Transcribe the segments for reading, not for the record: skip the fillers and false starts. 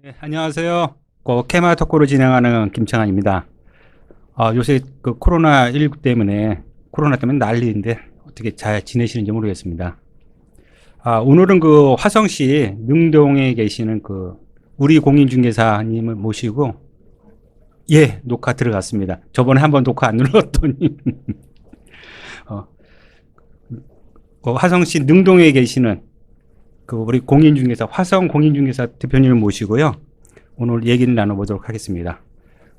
네, 안녕하세요. 케마 토크로 진행하는 김창환입니다. 요새 코로나 때문에 난리인데 어떻게 잘 지내시는지 모르겠습니다. 오늘은 화성시 능동에 계시는 우리 공인중개사님을 모시고, 예, 녹화 들어갔습니다. 저번에 한번 녹화 안 눌렀더니, 어, 화성시 능동에 계시는 우리 공인중개사, 화성 공인중개사 대표님을 모시고요. 오늘 얘기를 나눠보도록 하겠습니다.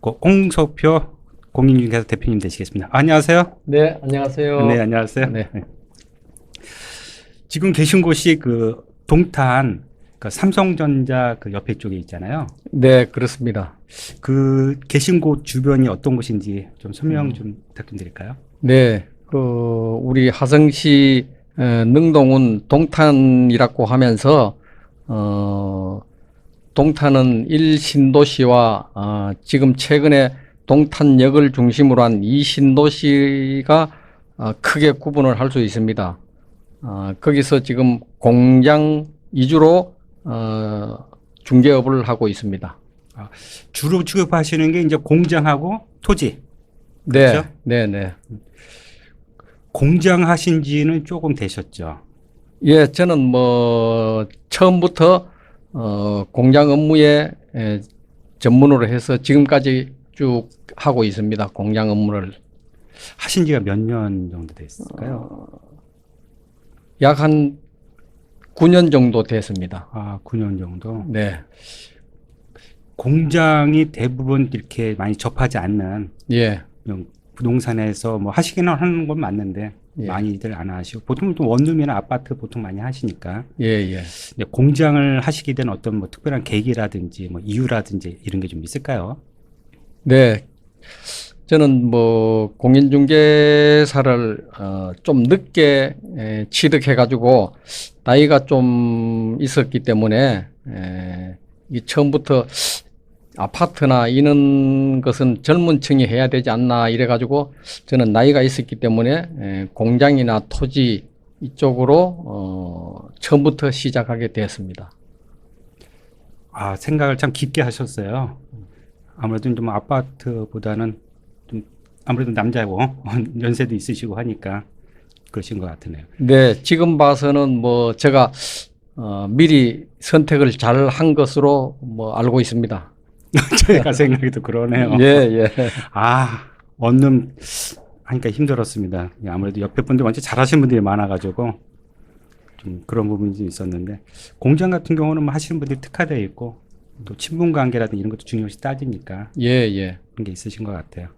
홍석표 공인중개사 대표님 되시겠습니다. 안녕하세요. 네, 안녕하세요. 네, 안녕하세요. 네. 지금 계신 곳이 동탄 삼성전자 옆에 쪽에 있잖아요. 네, 그렇습니다. 계신 곳 주변이 어떤 곳인지 좀 설명 좀 부탁드릴까요? 네, 우리 화성시 능동은 동탄이라고 하면서 동탄은 1신도시와 지금 최근에 동탄역을 중심으로 한 2신도시가 크게 구분을 할 수 있습니다. 거기서 지금 공장 위주로 중개업을 하고 있습니다. 주로 취급하시는 게 이제 공장하고 토지. 네, 그렇죠? 네, 네. 공장 하신 지는 조금 되셨죠? 예, 저는 처음부터 공장 업무에 전문으로 해서 지금까지 쭉 하고 있습니다. 공장 업무를. 하신 지가 몇 년 정도 됐을까요? 약 한 9년 정도 됐습니다. 9년 정도. 네. 공장이 대부분 이렇게 많이 접하지 않는, 예. 그냥 부동산에서 하시기는 하는 건 맞는데 예. 많이들 안 하시고, 보통 또 원룸이나 아파트 보통 많이 하시니까. 예, 예. 근데 공장을 하시게 된 어떤 특별한 계기라든지 이유라든지 이런 게 좀 있을까요? 네. 저는 공인중개사를 좀 늦게 취득해 가지고 나이가 좀 있었기 때문에 이 처음부터 아파트나 이런 것은 젊은 층이 해야 되지 않나 이래 가지고 저는 나이가 있었기 때문에 공장이나 토지 이쪽으로 처음부터 시작하게 되었습니다. 생각을 참 깊게 하셨어요. 아무래도 좀 아파트보다는 좀 아무래도 남자고 연세도 있으시고 하니까 그러신 것 같으네요. 네, 지금 봐서는 제가 미리 선택을 잘 한 것으로 알고 있습니다. 제가 생각해도 그러네요. 예, 예. 원룸 하니까 힘들었습니다. 아무래도 옆에 분들 완전 잘하시는 분들이 많아가지고 좀 그런 부분이 좀 있었는데, 공장 같은 경우는 하시는 분들이 특화되어 있고 또 친분 관계라든지 이런 것도 중요시 따지니까 예, 예. 그런 게 있으신 것 같아요.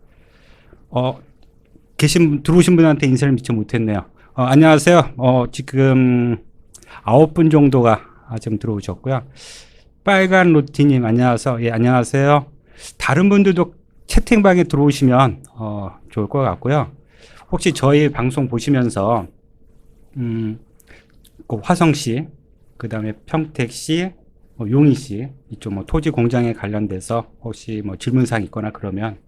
들어오신 분한테 인사를 미처 못했네요. 안녕하세요. 지금 9분 정도가 지금 들어오셨고요. 빨간 로티님 안녕하세요. 예, 안녕하세요. 다른 분들도 채팅방에 들어오시면 좋을 것 같고요. 혹시 저희 방송 보시면서 화성시, 그 다음에 평택시, 용인시 이쪽 토지 공장에 관련돼서 혹시 질문사항 있거나 그러면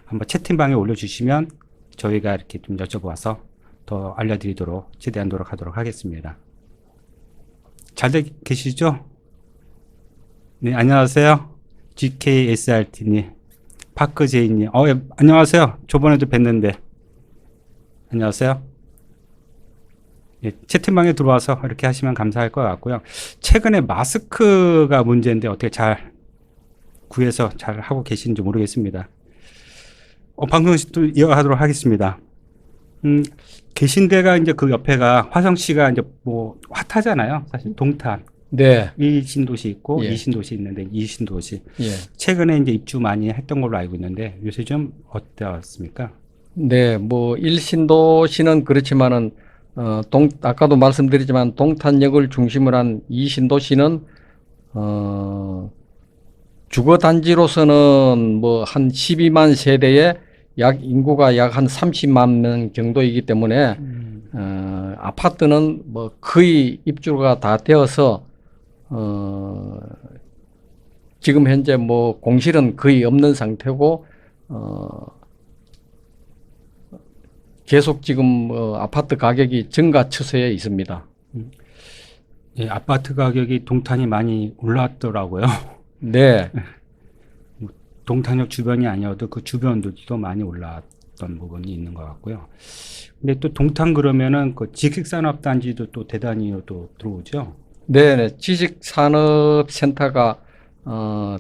한번 채팅방에 올려주시면 저희가 이렇게 좀 여쭤봐서 더 알려드리도록 최대한 노력하도록 하겠습니다. 잘들 계시죠? 네, 안녕하세요. GKSRT님, 파크제이님, 예, 안녕하세요. 저번에도 뵀는데, 안녕하세요. 예, 채팅방에 들어와서 이렇게 하시면 감사할 것 같고요. 최근에 마스크가 문제인데 어떻게 잘 구해서 잘 하고 계시는지 모르겠습니다. 방송 또 이어가도록 하겠습니다. 계신 데가 이제 그 옆에가 화성시가 이제 핫하잖아요. 사실 동탄. 네. 1신도시 있고 예. 2신도시 있는데 2신도시. 예. 최근에 이제 입주 많이 했던 걸로 알고 있는데 요새 좀 어떠셨습니까? 네, 1신도시는 그렇지만은 아까도 말씀드리지만 동탄역을 중심으로 한 2신도시는 주거 단지로서는 한 12만 세대에 인구가 약 한 30만 명 정도이기 때문에 아파트는 거의 입주가 다 되어서 지금 현재 공실은 거의 없는 상태고 계속 지금 아파트 가격이 증가 추세에 있습니다. 예, 아파트 가격이 동탄이 많이 올랐더라고요. 네, 동탄역 주변이 아니어도 그 주변도 많이 올라왔던 부분이 있는 것 같고요. 근데 또 동탄 그러면은 그 지식산업단지도 또 대단히 또 들어오죠. 네, 네. 지식산업센터가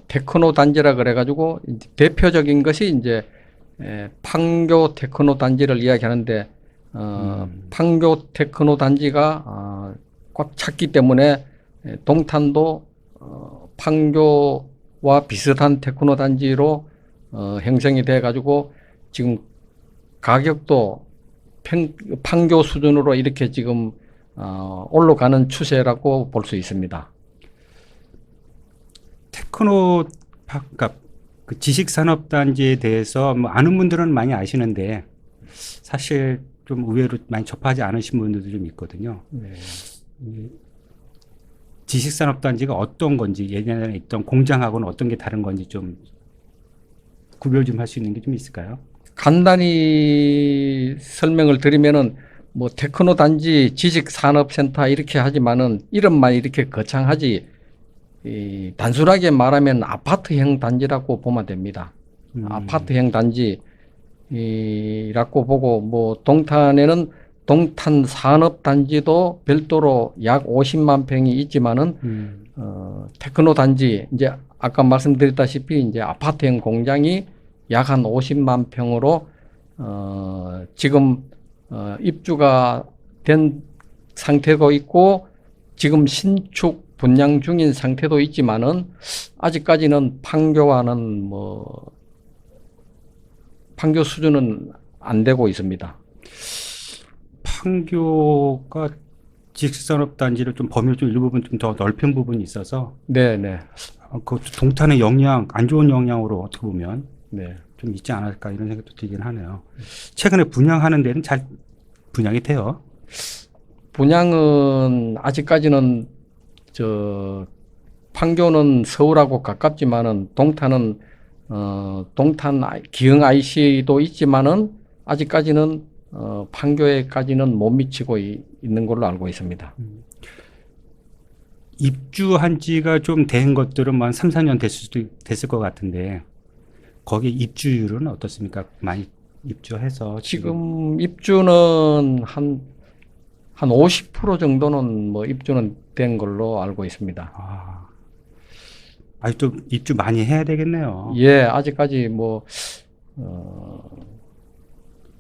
테크노 단지라 그래가지고 이제 대표적인 것이 이제 판교 테크노 단지를 이야기하는데 판교 테크노 단지가 꽉 찼기 때문에 동탄도 판교와 비슷한 테크노 단지로 형성이 돼가지고 지금 가격도 판교 수준으로 이렇게 지금 올라가는 추세라고 볼 수 있습니다. 테크노 그러니까 그 지식산업단지에 대해서 뭐 아는 분들은 많이 아시는데 사실 좀 의외로 많이 접하지 않으신 분들도 좀 있거든요. 네. 이 지식산업단지가 어떤 건지 예전에 있던 공장하고는 어떤 게 다른 건지 좀 구별 좀 할 수 있는 게 좀 있을까요? 간단히 설명을 드리면은 뭐 테크노 단지 지식산업센터 이렇게 하지만은 이름만 이렇게 거창하지 단순하게 말하면 아파트형 단지라고 보면 됩니다. 아파트형 단지라고 보고 뭐 동탄에는 동탄 산업단지도 별도로 약 50만 평이 있지만은 테크노 단지 이제 아까 말씀드렸다시피 이제 아파트형 공장이 약 한 50만 평으로 지금 입주가 된 상태도 있고 지금 신축 분양 중인 상태도 있지만은 아직까지는 판교와는 뭐 판교 수준은 안 되고 있습니다. 판교가 지식산업단지를 좀 범위를 좀 일부분 좀 더 넓힌 부분이 있어서 네, 네, 그 동탄의 영향, 안 좋은 영향으로 어떻게 보면 네. 좀 있지 않을까 이런 생각도 들긴 하네요. 최근에 분양하는 데는 잘 분양이 돼요. 분양은 아직까지는 저 판교는 서울하고 가깝지만은 동탄은 동탄 기흥 IC도 있지만은 아직까지는 판교에까지는 못 미치고 있는 걸로 알고 있습니다. 입주한 지가 좀 된 것들은 뭐 한 3, 4년 됐을 것 같은데 거기 입주율은 어떻습니까? 많이 입주해서 지금 입주는 한 50% 정도는 뭐 입주는 된 걸로 알고 있습니다. 아직도 입주 많이 해야 되겠네요. 예, 아직까지 뭐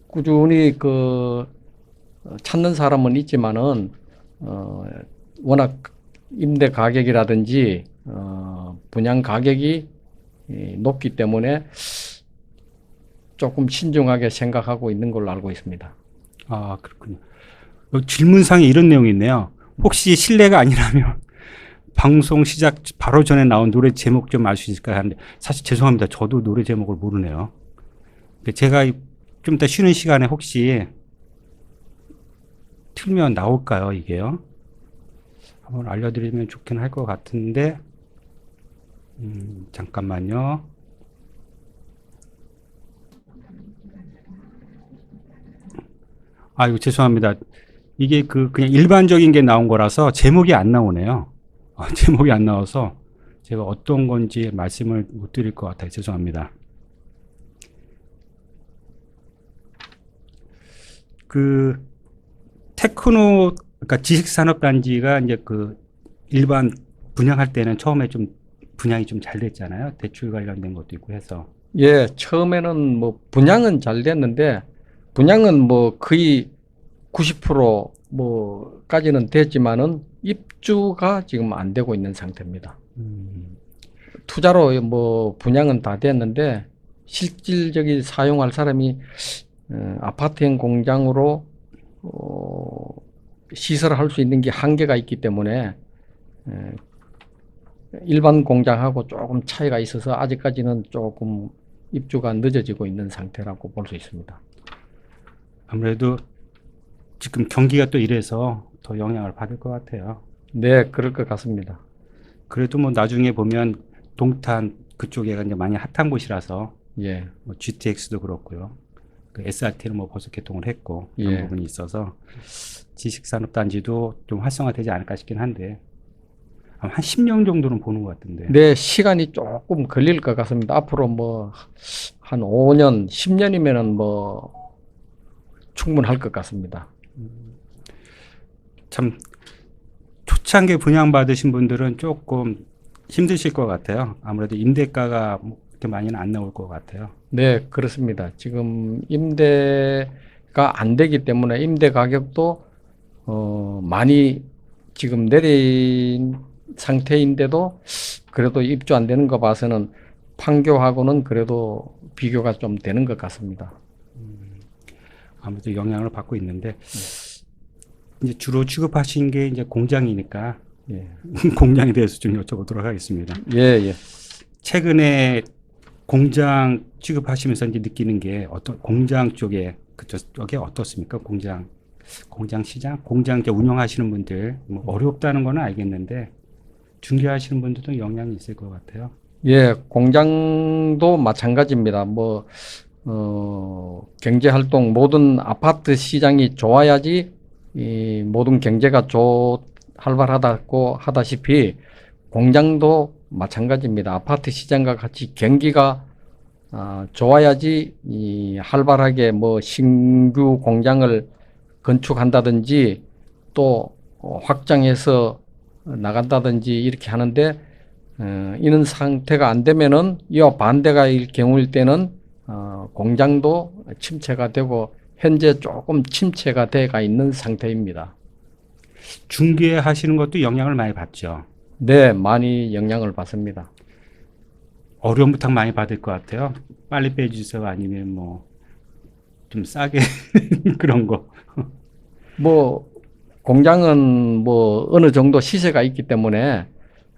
꾸준히 찾는 사람은 있지만은 워낙 임대 가격이라든지 분양 가격이 높기 때문에 조금 신중하게 생각하고 있는 걸로 알고 있습니다. 아, 그렇군요. 질문상에 이런 내용이 있네요. 혹시 실례가 아니라면 방송 시작 바로 전에 나온 노래 제목 좀 알 수 있을까요? 하는데 사실 죄송합니다. 저도 노래 제목을 모르네요. 제가 좀 이따 쉬는 시간에 혹시 틀면 나올까요, 이게요? 한번 알려드리면 좋긴 할 것 같은데, 잠깐만요. 이거 죄송합니다. 이게 그냥 일반적인 게 나온 거라서 제목이 안 나오네요. 제목이 안 나와서 제가 어떤 건지 말씀을 못 드릴 것 같아요. 죄송합니다. 테크노, 그러니까 지식산업단지가 이제 일반 분양할 때는 처음에 좀 분양이 좀 잘 됐잖아요. 대출 관련된 것도 있고 해서. 예, 처음에는 뭐 분양은 잘 됐는데 분양은 뭐 거의 90% 뭐까지는 됐지만은 입주가 지금 안 되고 있는 상태입니다. 투자로 뭐 분양은 다 됐는데 실질적인 사용할 사람이 아파트형 공장으로 시설할 수 있는 게 한계가 있기 때문에 일반 공장하고 조금 차이가 있어서 아직까지는 조금 입주가 늦어지고 있는 상태라고 볼 수 있습니다. 아무래도 지금 경기가 또 이래서 더 영향을 받을 것 같아요. 네, 그럴 것 같습니다. 그래도 뭐 나중에 보면 동탄 그쪽에가 이제 많이 핫한 곳이라서 예, 뭐 GTX도 그렇고요. SRT는 뭐 벌써 개통을 했고 그런 예. 부분이 있어서 지식산업단지도 좀 활성화되지 않을까 싶긴 한데 한 10년 정도는 보는 것 같은데. 네, 시간이 조금 걸릴 것 같습니다. 앞으로 뭐 한 5년, 10년이면은 뭐 충분할 것 같습니다. 참 초창기에 분양받으신 분들은 조금 힘드실 것 같아요. 아무래도 임대가가 뭐 그렇게 많이는 안 나올 것 같아요. 네, 그렇습니다. 지금 임대가 안 되기 때문에 임대 가격도 많이 지금 내린 상태인데도 그래도 입주 안 되는 거 봐서는 판교하고는 그래도 비교가 좀 되는 것 같습니다. 아무래도 영향을 받고 있는데 이제 주로 취급하신 게 이제 공장이니까 예, 공장에 대해서 좀 여쭤보도록 하겠습니다. 예, 예. 최근에 공장 취급하시면서 이제 느끼는 게 어떤 공장 쪽에 그쪽에 어떻습니까? 공장 시장, 공장 이제 운영하시는 분들 뭐 어렵다는 거는 알겠는데 중개하시는 분들도 영향이 있을 것 같아요. 예, 공장도 마찬가지입니다. 뭐, 경제 활동, 모든 아파트 시장이 좋아야지 이 모든 경제가 활발하다고 하다시피 공장도 마찬가지입니다. 아파트 시장과 같이 경기가 좋아야지 이 활발하게 뭐 신규 공장을 건축한다든지 또 확장해서 나간다든지 이렇게 하는데 이런 상태가 안 되면은 이와 반대가 일 경우일 때는 공장도 침체가 되고 현재 조금 침체가 돼가 있는 상태입니다. 중개하시는 것도 영향을 많이 받죠. 네, 많이 영향을 받습니다. 어려운 부탁 많이 받을 것 같아요. 빨리 빼주세요. 아니면 뭐 좀 싸게 그런 거. 뭐 공장은 뭐 어느 정도 시세가 있기 때문에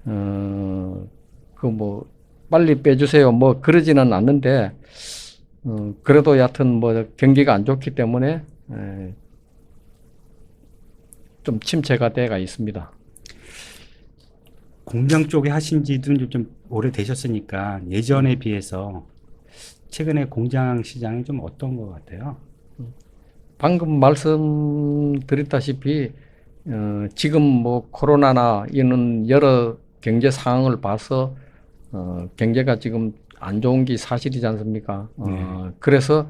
그 뭐 빨리 빼주세요 뭐 그러지는 않는데 그래도 여하튼 뭐 경기가 안 좋기 때문에 좀 침체가 돼가 있습니다. 공장 쪽에 하신 지도 좀 오래 되셨으니까 예전에 비해서 최근에 공장 시장이 좀 어떤 것 같아요? 방금 말씀드렸다시피 지금 뭐 코로나나 이런 여러 경제 상황을 봐서 경제가 지금 안 좋은 게 사실이지 않습니까? 그래서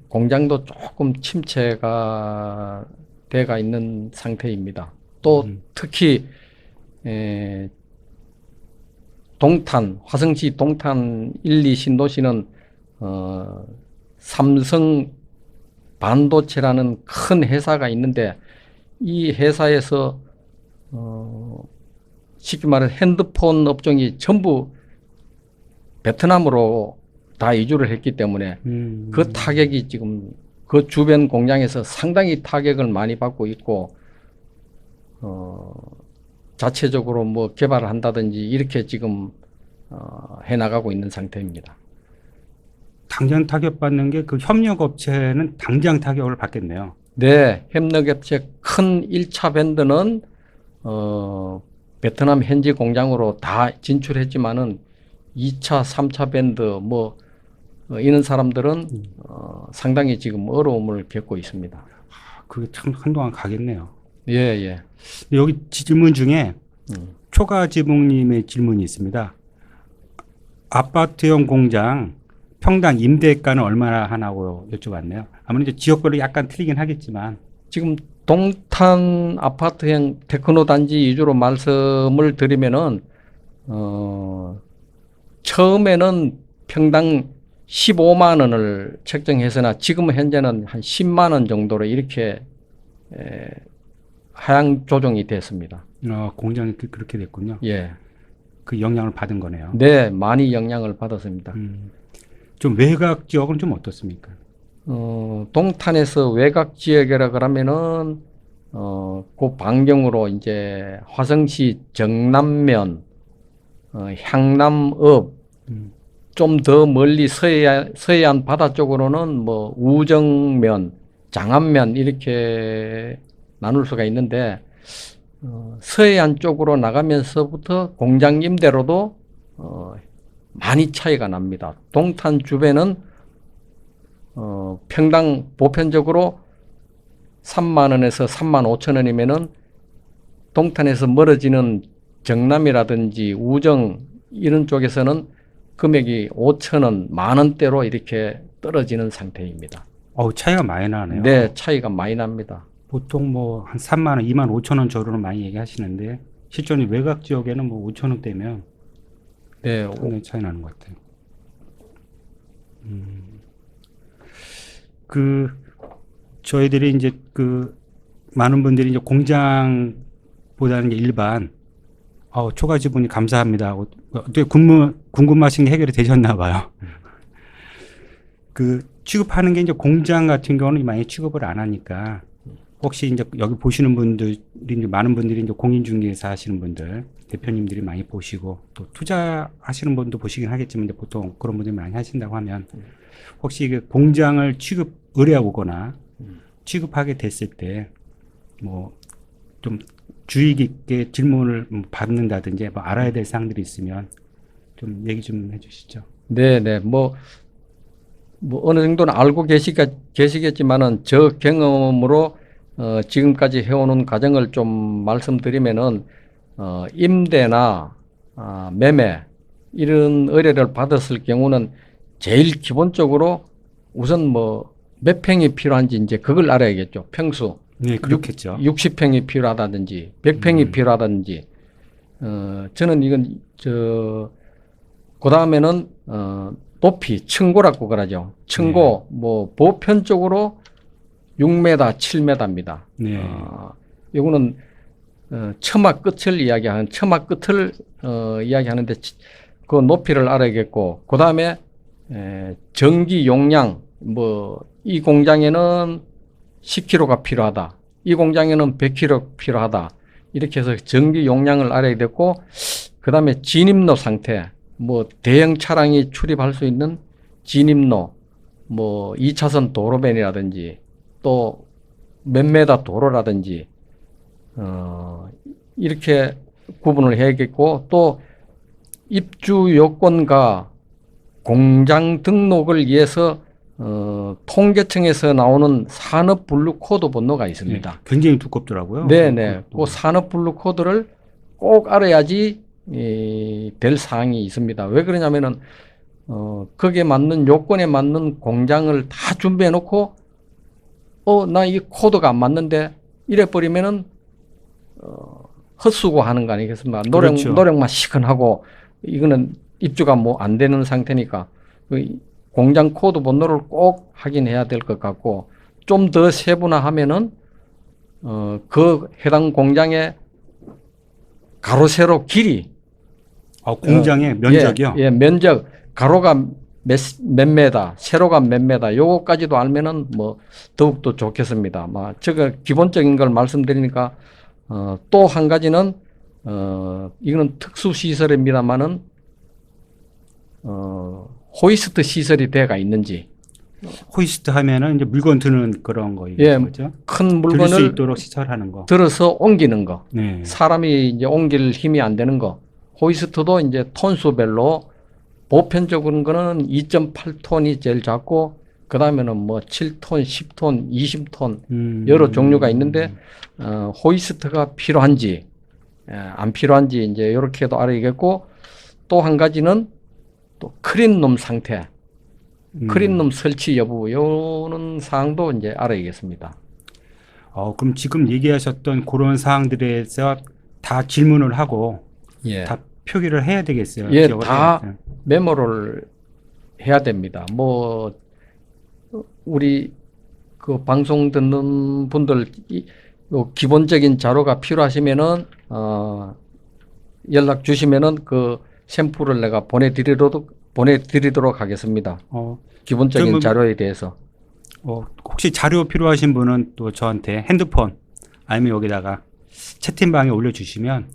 공장도 조금 침체가 돼가 있는 상태입니다. 또 특히 동탄, 화성시 동탄 1, 2 신도시는 삼성 반도체라는 큰 회사가 있는데 이 회사에서 쉽게 말해 핸드폰 업종이 전부 베트남으로 다 이주를 했기 때문에 그 타격이 지금 그 주변 공장에서 상당히 타격을 많이 받고 있고 자체적으로 뭐 개발을 한다든지 이렇게 지금 해 나가고 있는 상태입니다. 당장 타격받는 게 그 협력 업체는 당장 타격을 받겠네요. 네, 협력업체 큰 1차 밴드는 베트남 현지 공장으로 다 진출했지만은 2차, 3차 밴드 뭐 이런 사람들은 상당히 지금 어려움을 겪고 있습니다. 그게 참 한동안 가겠네요. 예, 예. 여기 질문 중에 음. 초가지붕님의 질문이 있습니다. 아파트형 공장 평당 임대가는 얼마나 하나고 여쭤봤네요. 아무래도 지역별로 약간 틀리긴 하겠지만 지금 동탄 아파트형 테크노 단지 위주로 말씀을 드리면은 처음에는 평당 15만 원을 책정해서나 지금 현재는 한 10만 원 정도로 이렇게 하향 조정이 됐습니다. 공장이 그렇게 됐군요. 예. 그 영향을 받은 거네요. 네, 많이 영향을 받았습니다. 좀 외곽 지역은 좀 어떻습니까? 동탄에서 외곽 지역이라 그러면은 그 반경으로 이제 화성시 정남면, 향남읍, 좀 더 멀리 서해안 바다 쪽으로는 뭐 우정면, 장안면 이렇게 나눌 수가 있는데 서해안 쪽으로 나가면서부터 공장 임대료도 많이 차이가 납니다. 동탄 주변은 평당 보편적으로 3만 원에서 3만 5천 원이면은 동탄에서 멀어지는 정남이라든지 우정 이런 쪽에서는 금액이 5천 원, 10,000원대로 이렇게 떨어지는 상태입니다. 차이가 많이 나네요. 네, 차이가 많이 납니다. 보통 뭐 한 3만 원, 2만 5천 원 정도는 많이 얘기하시는데 실제로 외곽 지역에는 뭐 5천 원대면 네, 상당히 차이 나는 것 같아요. 그 저희들이 이제 그 많은 분들이 이제 공장보다는 이제 일반 초과지분이 감사합니다 하고 어떻게 궁금하신 게 해결이 되셨나 봐요. 그 취급하는 게 이제 공장 같은 경우는 많이 취급을 안 하니까 혹시 이제 여기 보시는 분들이 이제 많은 분들이 이제 공인중개사 하시는 분들 대표님들이 많이 보시고 또 투자하시는 분도 보시긴 하겠지만 이제 보통 그런 분들이 많이 하신다고 하면 혹시 그 공장을 의뢰하고 오거나 취급하게 됐을 때 뭐 좀 주의 깊게 질문을 받는다든지 뭐 알아야 될 사항들이 있으면 좀 얘기 좀 해주시죠. 네, 네. 뭐 어느 정도는 알고 계시겠지만은 저 경험으로 지금까지 해오는 과정을 좀 말씀드리면은 임대나 매매 이런 의뢰를 받았을 경우는 제일 기본적으로 우선 뭐 몇 평이 필요한지 이제 그걸 알아야겠죠. 평수. 네, 그렇겠죠. 60평이 필요하다든지 100평이 필요하다든지 저는 이건 그다음에는 높이 층고라고 그러죠. 층고 뭐 보편적으로 6m, 7m입니다. 네. 이거는 처마 끝을 이야기하는데 그 높이를 알아야겠고 그다음에 전기 용량 뭐 이 공장에는 10kg가 필요하다. 이 공장에는 100kg 필요하다. 이렇게 해서 전기 용량을 알아야 되고 그다음에 진입로 상태 뭐 대형 차량이 출입할 수 있는 진입로 뭐 2차선 도로변이라든지 또 몇 메다 도로라든지 이렇게 구분을 해야겠고 또 입주 요건과 공장 등록을 위해서 통계청에서 나오는 산업분류 코드 번호가 있습니다. 네, 굉장히 두껍더라고요. 네네. 그 산업분류 코드를 꼭 알아야지 될 사항이 있습니다. 왜 그러냐면은 거기에 맞는 요건에 맞는 공장을 다 준비해 놓고 나 이 코드가 안 맞는데 이래 버리면은 헛수고 하는 거 아니겠습니까? 그렇죠. 노력만 시큰하고 이거는 입주가 뭐 안 되는 상태니까 공장 코드 번호를 꼭 확인해야 될 것 같고 좀 더 세분화하면은 그 해당 공장의 가로 세로 길이 공장의 면적이요? 예, 면적 가로가 몇 메다, 세로가 몇 메다 요거까지도 알면은 뭐 더욱더 좋겠습니다. 저거 기본적인 걸 말씀드리니까 또 한 가지는 이거는 특수 시설입니다만은 호이스트 시설이 돼가 있는지. 호이스트 하면은 이제 물건 드는 그런 거 거죠? 큰 들을 수 물건을 있도록 시설하는 거. 들어서 옮기는 거. 네. 사람이 이제 옮길 힘이 안 되는 거. 호이스트도 이제 톤수별로 보편적인 거는 2.8톤이 제일 작고 그다음에는 뭐 7톤, 10톤, 20톤 여러 종류가 있는데 호이스트가 필요한지 안 필요한지 이제 이렇게도 알아야겠고 또 한 가지는 또 크린룸 상태, 크린룸 설치 여부 요런 사항도 이제 알아야겠습니다. 그럼 지금 얘기하셨던 그런 사항들에서 다 질문을 하고 예. 다 표기를 해야 되겠어요. 예, 기억을 다 해야. 메모를 해야 됩니다. 뭐 우리 그 방송 듣는 분들 기본적인 자료가 필요하시면은 연락 주시면은 그 샘플을 내가 보내드리도록 하겠습니다. 기본적인 자료에 대해서. 혹시 자료 필요하신 분은 또 저한테 핸드폰 아니면 여기다가 채팅방에 올려주시면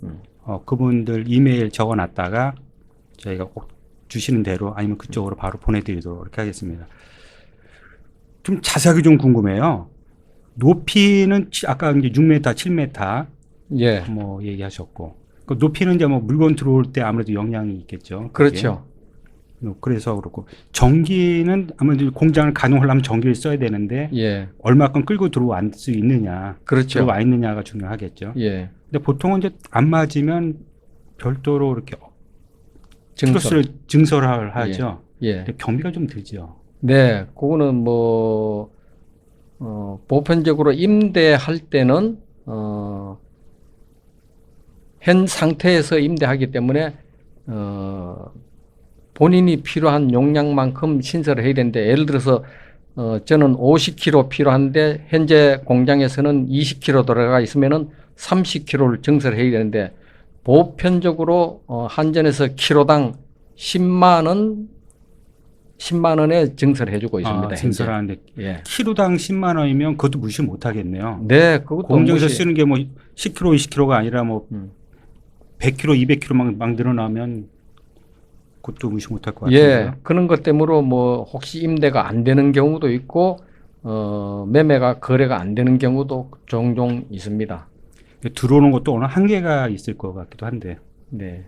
그분들 이메일 적어놨다가 저희가 꼭 주시는 대로 아니면 그쪽으로 바로 보내드리도록 이렇게 하겠습니다. 좀 자세하게 좀 궁금해요. 높이는 아까 이제 6m, 7m 예. 뭐 얘기하셨고 그 높이는 이제 뭐 물건 들어올 때 아무래도 영향이 있겠죠. 그렇죠. 그래서 그렇고 전기는 아무래도 공장을 가동하려면 전기를 써야 되는데 예. 얼마큼 끌고 들어올 수 있느냐, 그렇죠. 들어와 있느냐가 중요하겠죠. 예. 근데 보통은 이제 안 맞으면 별도로 이렇게 증설. 트러스를 증설을 하죠. 예. 근데 경비가 좀 들죠. 네, 그거는 뭐 보편적으로 임대할 때는 현 상태에서 임대하기 때문에 본인이 필요한 용량만큼 신설을 해야 되는데, 예를 들어서 저는 50kg 필요한데 현재 공장에서는 20kg 들어가 있으면은 30kg를 증설해야 되는데, 보편적으로 한전에서 키로당 10만 원에 증설해주고 있습니다. 현재. 증설하는데 예. 키로당 10만 원이면 그것도 무시 못 하겠네요. 네, 그것도 공장에서 무시. 쓰는 게 뭐 10kg, 20kg가 아니라 뭐 음. 100kg, 200kg 막 늘어나면 그것도 무시 못 할 것 예, 같은데요. 그런 것 때문에 뭐 혹시 임대가 안 되는 경우도 있고 매매가 거래가 안 되는 경우도 종종 있습니다. 들어오는 것도 어느 한계가 있을 것 같기도 한데, 네.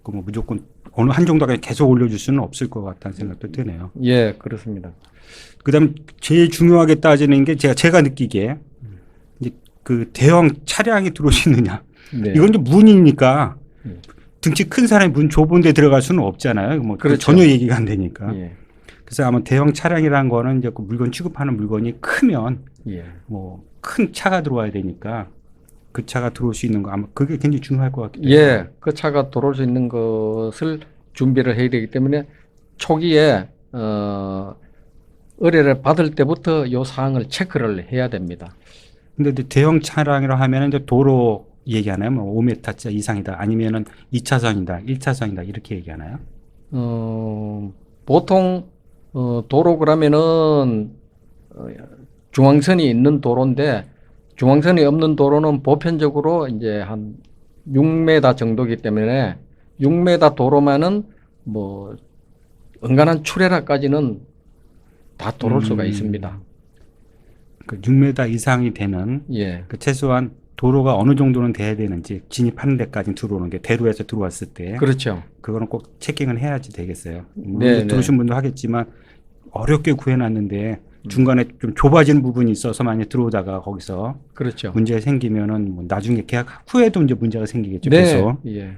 그 뭐 무조건 어느 한 정도가 계속 올려줄 수는 없을 것 같다는 생각도 드네요. 예, 그렇습니다. 그다음 제일 중요하게 따지는 게 제가 느끼기에 이제 그 대형 차량이 들어올 수 있느냐. 네. 이건 좀 문이니까 음. 등치 큰 사람이 문 좁은 데 들어갈 수는 없잖아요. 뭐 그렇죠. 전혀 얘기가 안 되니까. 예. 그래서 아마 대형 차량이라는 거는 이제 그 물건 취급하는 물건이 크면 예. 뭐 큰 차가 들어와야 되니까 그 차가 들어올 수 있는 거 아마 그게 굉장히 중요할 것 같기도 해요. 예, 그 차가 들어올 수 있는 것을 준비를 해야 되기 때문에 초기에 의뢰를 받을 때부터 요 사항을 체크를 해야 됩니다. 근데 이제 대형 차량이라 하면 이제 도로 얘기하나요? 뭐 5m 이상이다. 아니면은 2차선이다, 1차선이다 이렇게 얘기하나요? 보통 도로 그러면은 중앙선이 있는 도로인데, 중앙선이 없는 도로는 보편적으로 이제 한 6m 정도이기 때문에 6m 도로만은 뭐 은간한 출애라까지는 다 들어올 수가 있습니다. 그 6m 이상이 되는 예, 그 최소한 도로가 어느 정도는 돼야 되는지 진입하는 데까지 들어오는 게 대로에서 들어왔을 때 그렇죠. 그거는 꼭 체킹을 해야지 되겠어요. 네, 들으신 분도 하겠지만 어렵게 구해놨는데 중간에 좀 좁아지는 부분이 있어서 만약 들어오다가 거기서 그렇죠. 문제가 생기면은 뭐 나중에 계약 후에도 이제 문제가 생기겠죠. 네, 계속 예,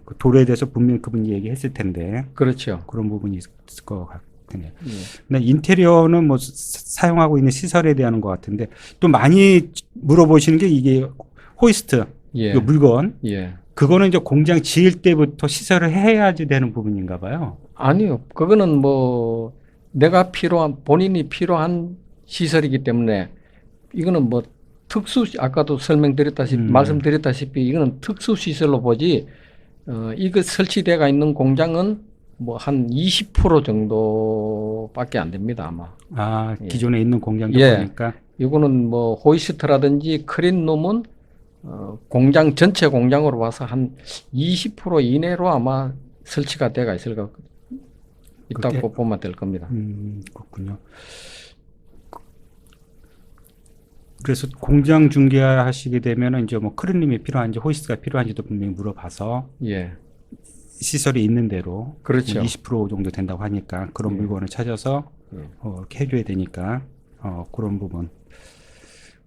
그 도로에 대해서 분명히 그분이 얘기했을 텐데 그렇죠. 그런 부분이 있을 것 같네요. 예. 근데 인테리어는 뭐 사용하고 있는 시설에 대한 것 같은데 또 많이 물어보시는 게 이게 호이스트, 예, 이 물건 예. 그거는 이제 공장 지을 때부터 시설을 해야지 되는 부분인가 봐요. 아니요. 그거는 뭐 내가 본인이 필요한 시설이기 때문에 이거는 뭐 아까도 말씀드렸다시피 이거는 특수 시설로 보지, 이거 설치되어 있는 공장은 뭐 한 20% 정도밖에 안 됩니다, 아마. 기존에 있는 공장도 예. 보니까 이거는 뭐 호이스트라든지 크린룸은 공장 전체 공장으로 봐서 한 20% 이내로 아마 설치가 돼가 있다고 그게- 보면 될 겁니다. 그렇군요. 그래서 공장 중개하시게 되면은 이제 뭐 크린님이 필요한지 호이스트가 필요한지도 분명히 물어봐서 예, 시설이 있는 대로 그렇죠. 20% 정도 된다고 하니까 그런 예. 물건을 찾아서 예. 이렇게 해줘야 되니까 그런 부분.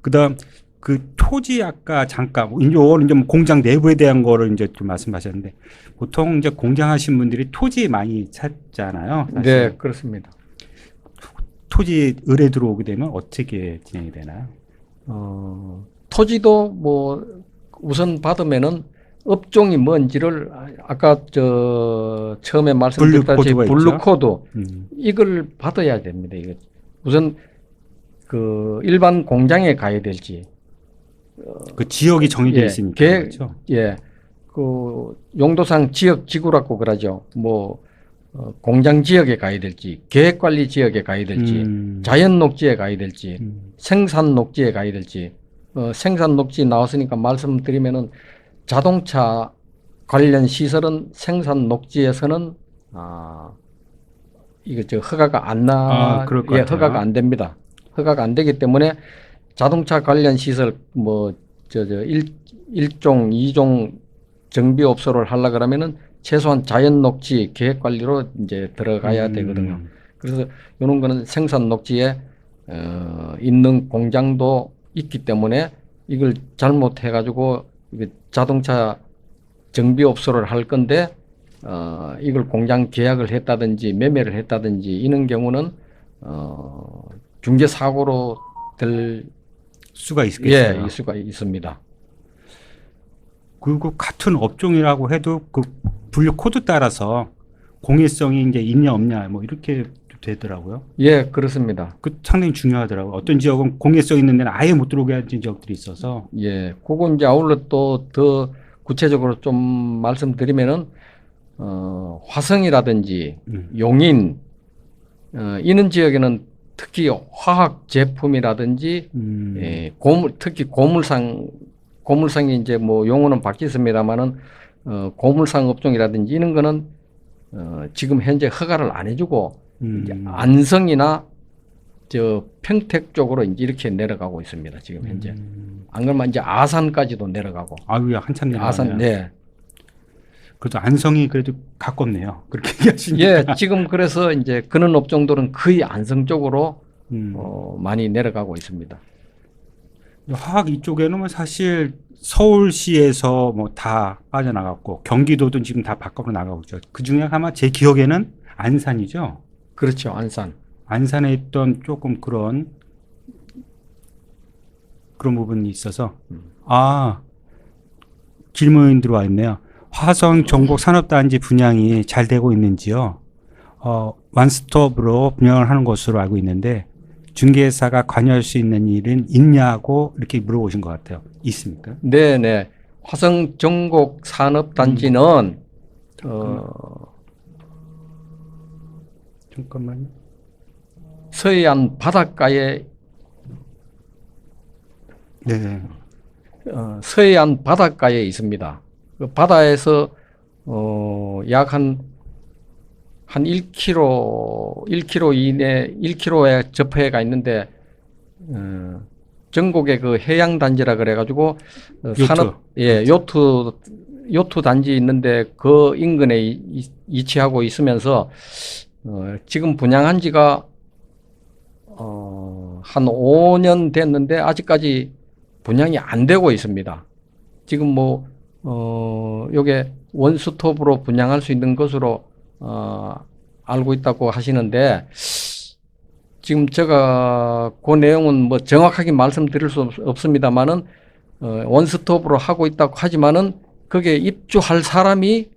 그다음 그 토지 아까 잠깐 이거는 이제 뭐 공장 내부에 대한 거를 이제 좀 말씀하셨는데 보통 이제 공장 하신 분들이 토지 많이 찾잖아요. 사실. 네, 그렇습니다. 토지 의뢰 들어오게 되면 어떻게 진행이 되나요? 토지도 뭐 우선 받으면은 업종이 뭔지를 아까 처음에 말씀드렸다시피 블루코드가 있죠? 블루코드 이걸 받아야 됩니다. 이거 우선 그 일반 공장에 가야 될지, 그 지역이 정해져 예, 있으니까 그렇죠. 예, 그 용도상 지역 지구라고 그러죠. 뭐 공장 지역에 가야 될지, 계획관리 지역에 가야 될지, 자연 녹지에 가야 될지, 생산 녹지에 가야 될지. 생산 녹지 나왔으니까 말씀드리면은 자동차 관련 시설은 생산 녹지에서는 이거 허가가 그럴 것 예, 같아요. 허가가 안 됩니다. 허가가 안 되기 때문에 자동차 관련 시설 뭐 일종, 이종 정비업소를 하려 그러면은 최소한 자연 녹지 계획 관리로 이제 들어가야 되거든요. 그래서 이런 거는 생산 녹지에 있는 공장도 있기 때문에 이걸 잘못해 가지고 자동차 정비업소를 할 건데 이걸 공장 계약을 했다든지 매매를 했다든지 이런 경우는 중개 사고로 될 수가 있겠어요. 예, 이 수가 있습니다. 그리고 같은 업종이라고 해도 그 분류 코드 따라서 공해성이 이제 있냐 없냐 뭐 이렇게 되더라고요. 예, 그렇습니다. 그 상당히 중요하더라고요. 어떤 지역은 공해성 있는 데는 아예 못 들어오게 하는 지역들이 있어서. 예, 그거 이제 아울러 또 더 구체적으로 좀 말씀드리면은 화성이라든지 용인 이런 지역에는 특히 화학 제품이라든지 예, 특히 고물상이 이제 뭐 용어는 바뀌었습니다만은 고물상 업종이라든지 이런 거는 지금 현재 허가를 안 해주고 이제 안성이나 저 평택 쪽으로 이제 이렇게 내려가고 있습니다. 지금 현재. 안 그러면 이제 아산까지도 내려가고. 아유야 한참 내려가네요. 아산, 네. 그래도 안성이 그래도 가깝네요. 그렇게 얘기하시니까. 예, 지금 그래서 이제 그런 업종들은 거의 안성 쪽으로 많이 내려가고 있습니다. 화학 이쪽에는 뭐 사실 서울시에서 뭐 다 빠져나갔고 경기도도 지금 다 밖으로 나가고 있죠. 그 중에 아마 제 기억에는 안산이죠. 그렇죠, 안산. 안산에 있던 조금 그런 부분이 있어서 질문이 들어와 있네요. 화성 전곡 산업단지 분양이 잘 되고 있는지요? 완스톱으로 분양을 하는 것으로 알고 있는데 중개사가 관여할 수 있는 일은 있냐고 이렇게 물어보신 것 같아요. 있습니까? 네, 네. 화성 전곡 산업단지는 잠깐만요. 서해안 바닷가에 네. 서해안 바닷가에 있습니다. 그 바다에서 약 한 1km 이내 1km의 접해가 있는데 전국의 그 해양 단지라 그래 가지고 산업 요트 단지 있는데 그 인근에 위치하고 있으면서 지금 분양한 지가 한 5년 됐는데 아직까지 분양이 안 되고 있습니다. 지금 뭐 요게 원스톱으로 분양할 수 있는 것으로 알고 있다고 하시는데 지금 제가 그 내용은 뭐 정확하게 말씀드릴 수 없습니다만은 원스톱으로 하고 있다고 하지만은 거기에 입주할 사람이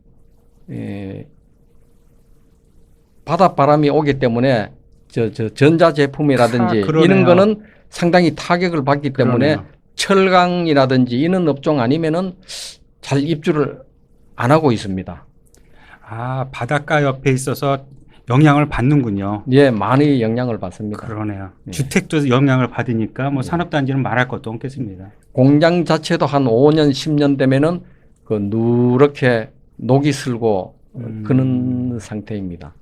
바닷바람이 오기 때문에 저 전자제품이라든지 이런 거는 상당히 타격을 받기 때문에 그러네요. 철강이라든지 이런 업종 아니면은 잘 입주를 안 하고 있습니다. 바닷가 옆에 있어서 영향을 받는군요. 예, 많이 영향을 받습니다. 그러네요. 예. 주택도 영향을 받으니까 뭐 산업단지는 말할 것도 없겠습니다. 공장 자체도 한 5년, 10년 되면은 그 누렇게 녹이 슬고 그런 상태입니다.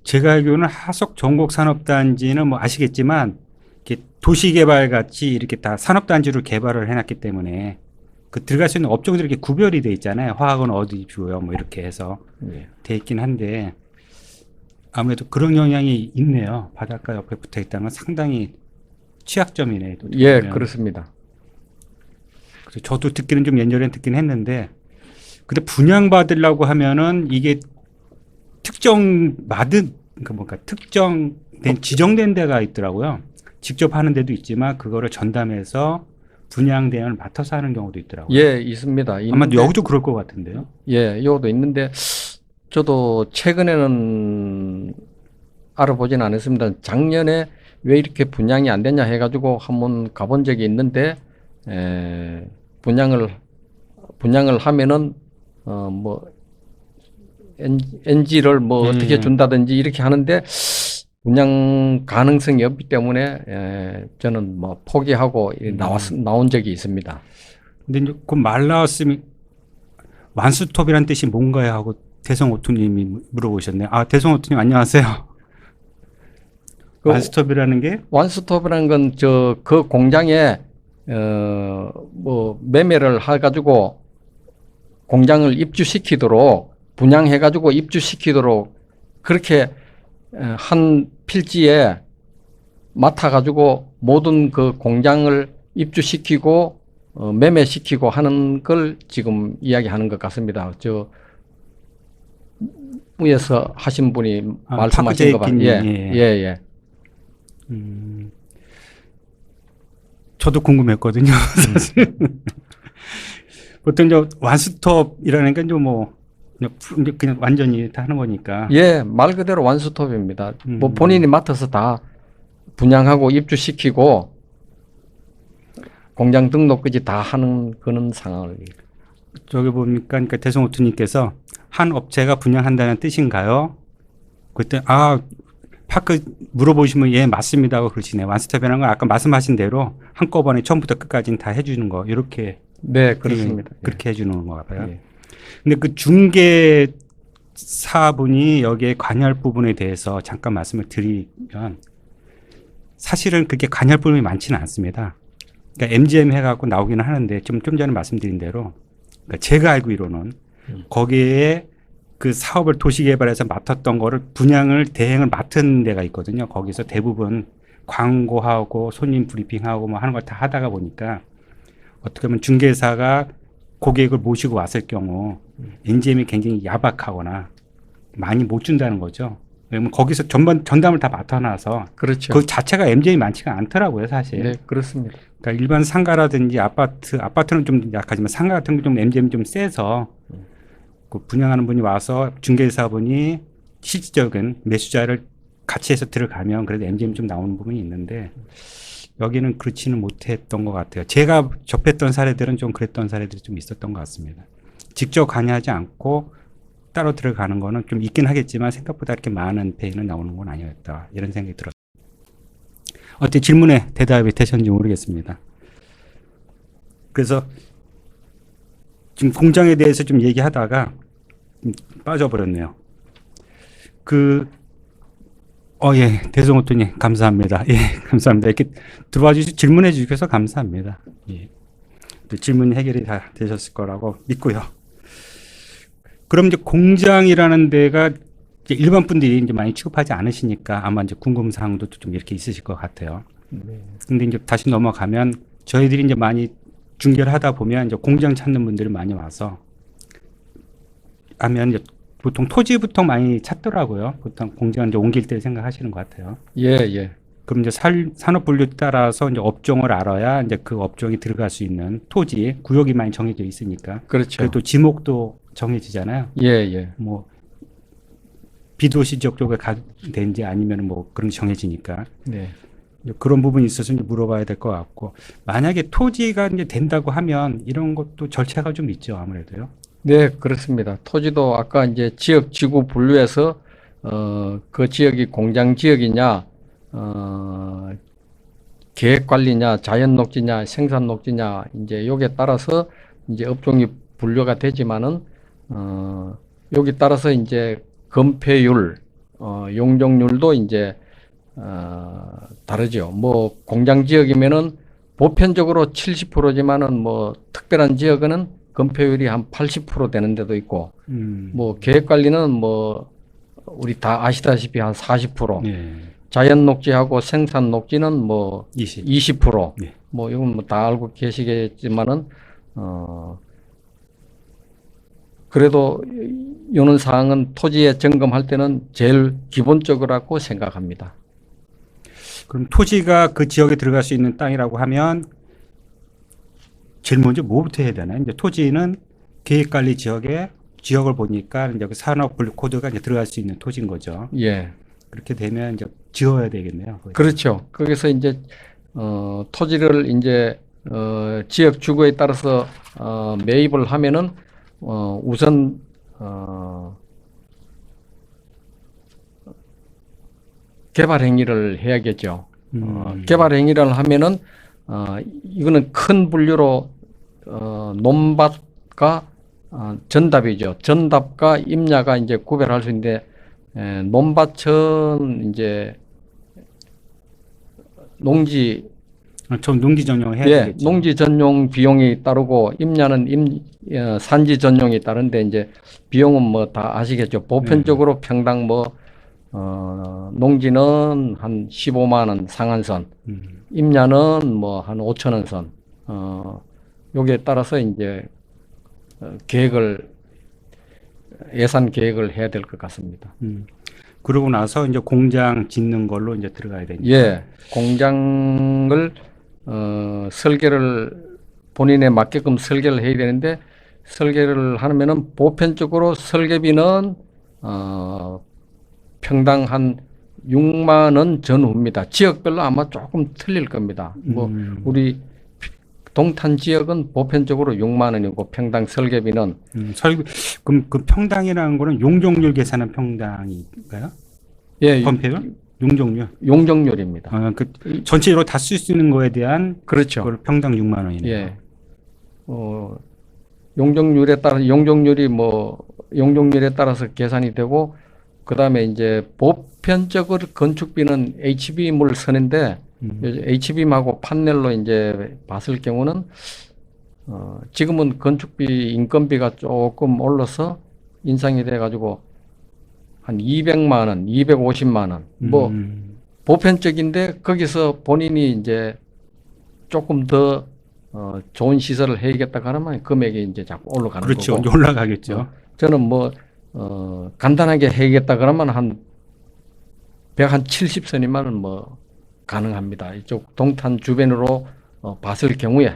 제가 알기로는 하속 전곡 산업단지는 뭐 아시겠지만 이렇게 도시개발 같이 이렇게 다 산업단지로 개발을 해놨기 때문에 그 들어갈 수 있는 업종들이 이렇게 구별이 돼 있잖아요. 화학은 어디 주요 뭐 이렇게 해서 돼 있긴 한데 아무래도 그런 영향이 있네요. 바닷가 옆에 붙어 있다는 건 상당히 취약점이네. 예, 그렇습니다. 그래서 저도 듣기는 좀 예전에 듣긴 했는데 근데 분양받으려고 하면은 이게 특정된 지정된 데가 있더라고요. 직접 하는 데도 있지만 그거를 전담해서 분양 대행을 맡아서 하는 경우도 있더라고요. 예, 있습니다. 아마 여기도 그럴 것 같은데요. 예, 여기도 있는데 저도 최근에는 알아보진 않았습니다. 작년에 왜 이렇게 분양이 안 되냐 해가지고 한번 가본 적이 있는데 분양을 하면은 뭐 NG를 뭐 어떻게 준다든지 이렇게 하는데 분양 가능성이 없기 때문에 저는 뭐 포기하고 나온 적이 있습니다. 근데 이제 그 말 나왔으면 완스톱이란 뜻이 뭔가요 하고 대성오투님이 물어보셨네요. 대성오투님 안녕하세요. 완스톱이라는 게? 완스톱이라는 건 그 공장에 뭐 매매를 해가지고 공장을 입주시키도록 분양해가지고 입주시키도록 그렇게 한 필지에 맡아가지고 모든 그 공장을 입주시키고 매매시키고 하는 걸 지금 이야기하는 것 같습니다. 저 위에서 하신 분이 말씀하신 거 봐. 파크제이키님, 예, 예, 예. 저도 궁금했거든요. 사실. 보통 저 완스톱이라는 게 좀 뭐 그냥 완전히 다 하는 거니까. 예, 말 그대로 완스톱입니다. 뭐 음. 본인이 맡아서 다 분양하고 입주시키고 공장 등록까지 다 하는 그런 상황을. 저기 보니까 그러니까 대성호투님께서 한 업체가 분양한다는 뜻인가요? 그때 파크 물어보시면 예 맞습니다 하고 그러시네. 완스톱이라는 건 아까 말씀하신 대로 한꺼번에 처음부터 끝까지는 다 해주는 거 이렇게 네, 그렇습니다. 예, 그렇게 해주는 거 같아요. 예. 근데 그 중개사분이 여기에 관여할 부분에 대해서 잠깐 말씀을 드리면 사실은 그게 관여할 부분이 많지는 않습니다. 그러니까 MGM 해갖고 나오기는 하는데 좀 전에 말씀드린 대로 그러니까 제가 알기로는 거기에 그 사업을 도시개발에서 맡았던 거를 분양을 대행을 맡은 데가 있거든요. 거기서 대부분 광고하고 손님 브리핑하고 뭐 하는 걸 다 하다가 보니까 어떻게 보면 중개사가 고객을 모시고 왔을 경우 MGM이 굉장히 야박하거나 많이 못 준다는 거죠. 그러면 거기서 전담을 다 맡아놔서 그렇죠. 그 자체가 MGM이 많지가 않더라고요, 사실. 네, 그렇습니다. 그러니까 일반 상가라든지 아파트는 좀 약하지만 상가 같은 게 좀 MGM이 좀 세서 그 분양하는 분이 와서 중개사분이 실질적인 매수자를 같이 해서 들어가면 그래도 MGM이 좀 나오는 부분이 있는데 여기는 그렇지는 못했던 것 같아요. 제가 접했던 사례들은 좀 그랬던 사례들이 좀 있었던 것 같습니다. 직접 관여하지 않고 따로 들어가는 거는 좀 있긴 하겠지만 생각보다 이렇게 많은 페이는 나오는 건 아니었다. 이런 생각이 들었어요. 어떻게 질문에 대답이 되셨는지 모르겠습니다. 그래서 지금 공장에 대해서 좀 얘기하다가 좀 빠져버렸네요. 예, 대성호투님, 감사합니다. 예, 감사합니다. 이렇게 들어와 질문해 주셔서 감사합니다. 예. 또 질문 해결이 다 되셨을 거라고 믿고요. 그럼 이제 공장이라는 데가 이제 일반 분들이 이제 많이 취급하지 않으시니까 아마 이제 궁금 사항도 좀 이렇게 있으실 것 같아요. 근데 이제 다시 넘어가면 저희들이 이제 많이 중개를 하다 보면 이제 공장 찾는 분들이 많이 와서 하면 이제 보통 토지부터 많이 찾더라고요. 보통 공장 이제 옮길 때 생각하시는 것 같아요. 예, 예. 그럼 이제 산업 분류 따라서 이제 업종을 알아야 이제 그 업종이 들어갈 수 있는 토지 구역이 많이 정해져 있으니까. 그렇죠. 그리고 또 지목도 정해지잖아요. 예, 예. 뭐 비도시 지역 쪽에 가든지 아니면 뭐 그런 게 정해지니까. 네. 그런 부분이 있어서 이제 물어봐야 될 것 같고 만약에 토지가 이제 된다고 하면 이런 것도 절차가 좀 있죠 아무래도요. 네, 그렇습니다. 토지도 아까 이제 지역 지구 분류해서 그 지역이 공장 지역이냐, 계획 관리냐, 자연 녹지냐, 생산 녹지냐, 이제 요게 따라서 이제 업종이 분류가 되지만은 여기 따라서 이제 건폐율, 용적률도 이제 다르죠. 뭐 공장 지역이면은 보편적으로 70%지만은 뭐 특별한 지역은 건폐율이 한 80% 되는 데도 있고, 뭐 계획 관리는 뭐 우리 다 아시다시피 한 40%, 네. 자연 녹지하고 생산 녹지는 뭐 20%, 네. 뭐 이건 뭐 다 알고 계시겠지만은 그래도 요는 사항은 토지에 점검할 때는 제일 기본적이라고 생각합니다. 그럼 토지가 그 지역에 들어갈 수 있는 땅이라고 하면 제일 먼저 뭐부터 해야 되나요? 이제 토지는 계획관리 지역을 보니까 이제 그 산업 분류 코드가 이제 들어갈 수 있는 토지인 거죠. 예. 그렇게 되면 이제 지어야 되겠네요. 그렇죠. 거기서 이제 토지를 이제 지역 주거에 따라서 매입을 하면은 우선 개발 행위를 해야겠죠. 개발 행위를 하면은 이거는 큰 분류로 논밭과 전답이죠. 전답과 임야가 이제 구별할 수 있는데 논밭은 이제 농지 좀 농지 전용을 해야 예, 되겠죠. 농지 전용 비용이 따르고 임야는 산지 전용이 따른데 이제 비용은 뭐 다 아시겠죠. 보편적으로 평당 뭐 농지는 한 15만 원 상한선, 임야는 뭐 한 5천 원 선. 여기에 따라서 이제 예산 계획을 해야 될 것 같습니다. 그러고 나서 이제 공장 짓는 걸로 이제 들어가야 되니까. 예, 공장을 설계를 본인에 맞게끔 설계를 해야 되는데 설계를 하면은 보편적으로 설계비는 평당 한 6만 원 전후입니다. 지역별로 아마 조금 틀릴 겁니다. 뭐 우리 동탄 지역은 보편적으로 6만 원이고 평당 설계비는 그럼 그 평당이라는 거는 용적률 계산한 평당인가요? 예, 건폐율? 용적률. 용적률입니다. 그 전체적으로 다 쓸 수 있는 거에 대한 그렇죠. 그걸 평당 6만 원이네요. 예. 용적률에 따라 용적률에 따라서 계산이 되고 그다음에 이제 보편적으로 건축비는 HB물 쓰는데 HB하고 판넬로 이제 봤을 경우는 지금은 건축비 인건비가 조금 올라서 인상이 돼 가지고 한 200만 원, 250만 원. 뭐 보편적인데 거기서 본인이 이제 조금 더 좋은 시설을 해야겠다 그러면 금액이 이제 자꾸 올라가는 그렇죠. 거고. 이제 올라가겠죠. 저는 뭐 간단하게 해야겠다 그러면 한 170선이면은 뭐 가능합니다. 이쪽 동탄 주변으로 봤을 경우에.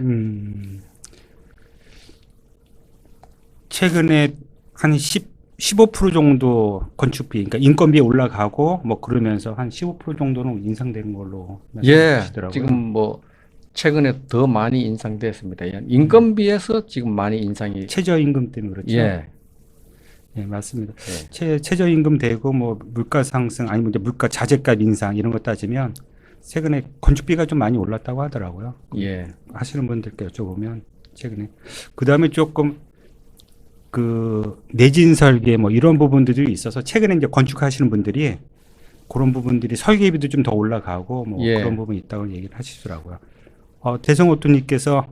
최근에 한 15% 정도 건축비, 그러니까 인건비 올라가고 뭐 그러면서 한 15% 정도는 인상된 걸로 예, 말씀하시더라고요. 지금 뭐 최근에 더 많이 인상됐습니다. 인건비에서 지금 많이 인상이. 최저임금 때문에 그렇죠. 예, 예, 맞습니다. 예. 최저임금 되고 뭐 물가 상승 아니면 이제 물가 자재값 인상 이런 거 따지면 최근에 건축비가 좀 많이 올랐다고 하더라고요. 예. 하시는 분들께 여쭤보면 최근에 그 다음에 조금 그 내진 설계 뭐 이런 부분들이 있어서 최근에 이제 건축하시는 분들이 그런 부분들이 설계비도 좀 더 올라가고 뭐 예. 그런 부분이 있다고 얘기를 하시더라고요. 대성오토님께서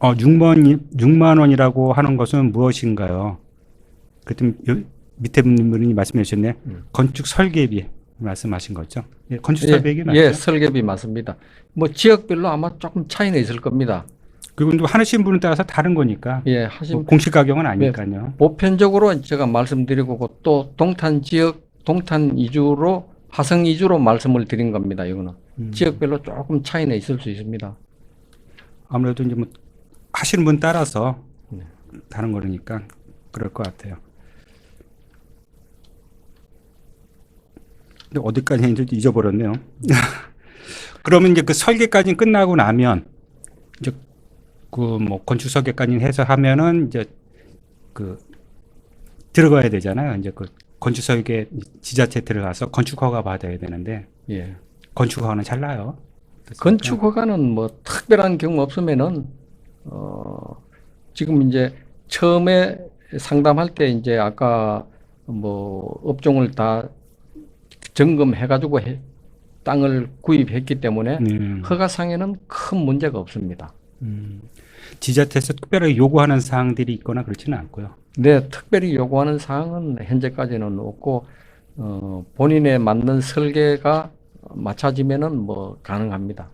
6만 원이라고 하는 것은 무엇인가요? 그때 밑에 분이 말씀해 주셨네. 건축 설계비 말씀하신 거죠? 예, 건축 설계비 맞죠? 예, 설계비 맞습니다. 뭐 지역별로 아마 조금 차이는 있을 겁니다. 그리고 또 하시는 분에 따라서 다른 거니까. 예, 뭐 공식 가격은 아니니까요. 보편적으로 제가 말씀드리고 또 동탄 지역, 동탄 위주로 화성 위주로 말씀을 드린 겁니다. 이거는 지역별로 조금 차이는 있을 수 있습니다. 아무래도 이제 뭐 하시는 분 따라서 다른 거니까 그럴 것 같아요. 근데 어디까지 했는지 잊어버렸네요. 그러면 이제 그 설계까지 끝나고 나면 이제 그 뭐 건축 설계까지 해서 하면은 이제 그 들어가야 되잖아요. 이제 그 건축 설계 지자체 들어가서 건축 허가 받아야 되는데 예. 건축 허가는 잘 나요. 건축 허가는 뭐 특별한 경우 없으면은 지금 이제 처음에 상담할 때 이제 아까 뭐 업종을 다 점검해 가지고 땅을 구입했기 때문에 허가상에는 큰 문제가 없습니다. 지자체에서 특별하게 요구하는 사항들이 있거나 그렇지는 않고요. 네, 특별히 요구하는 사항은 현재까지는 없고 본인에 맞는 설계가 맞춰지면은 뭐 가능합니다.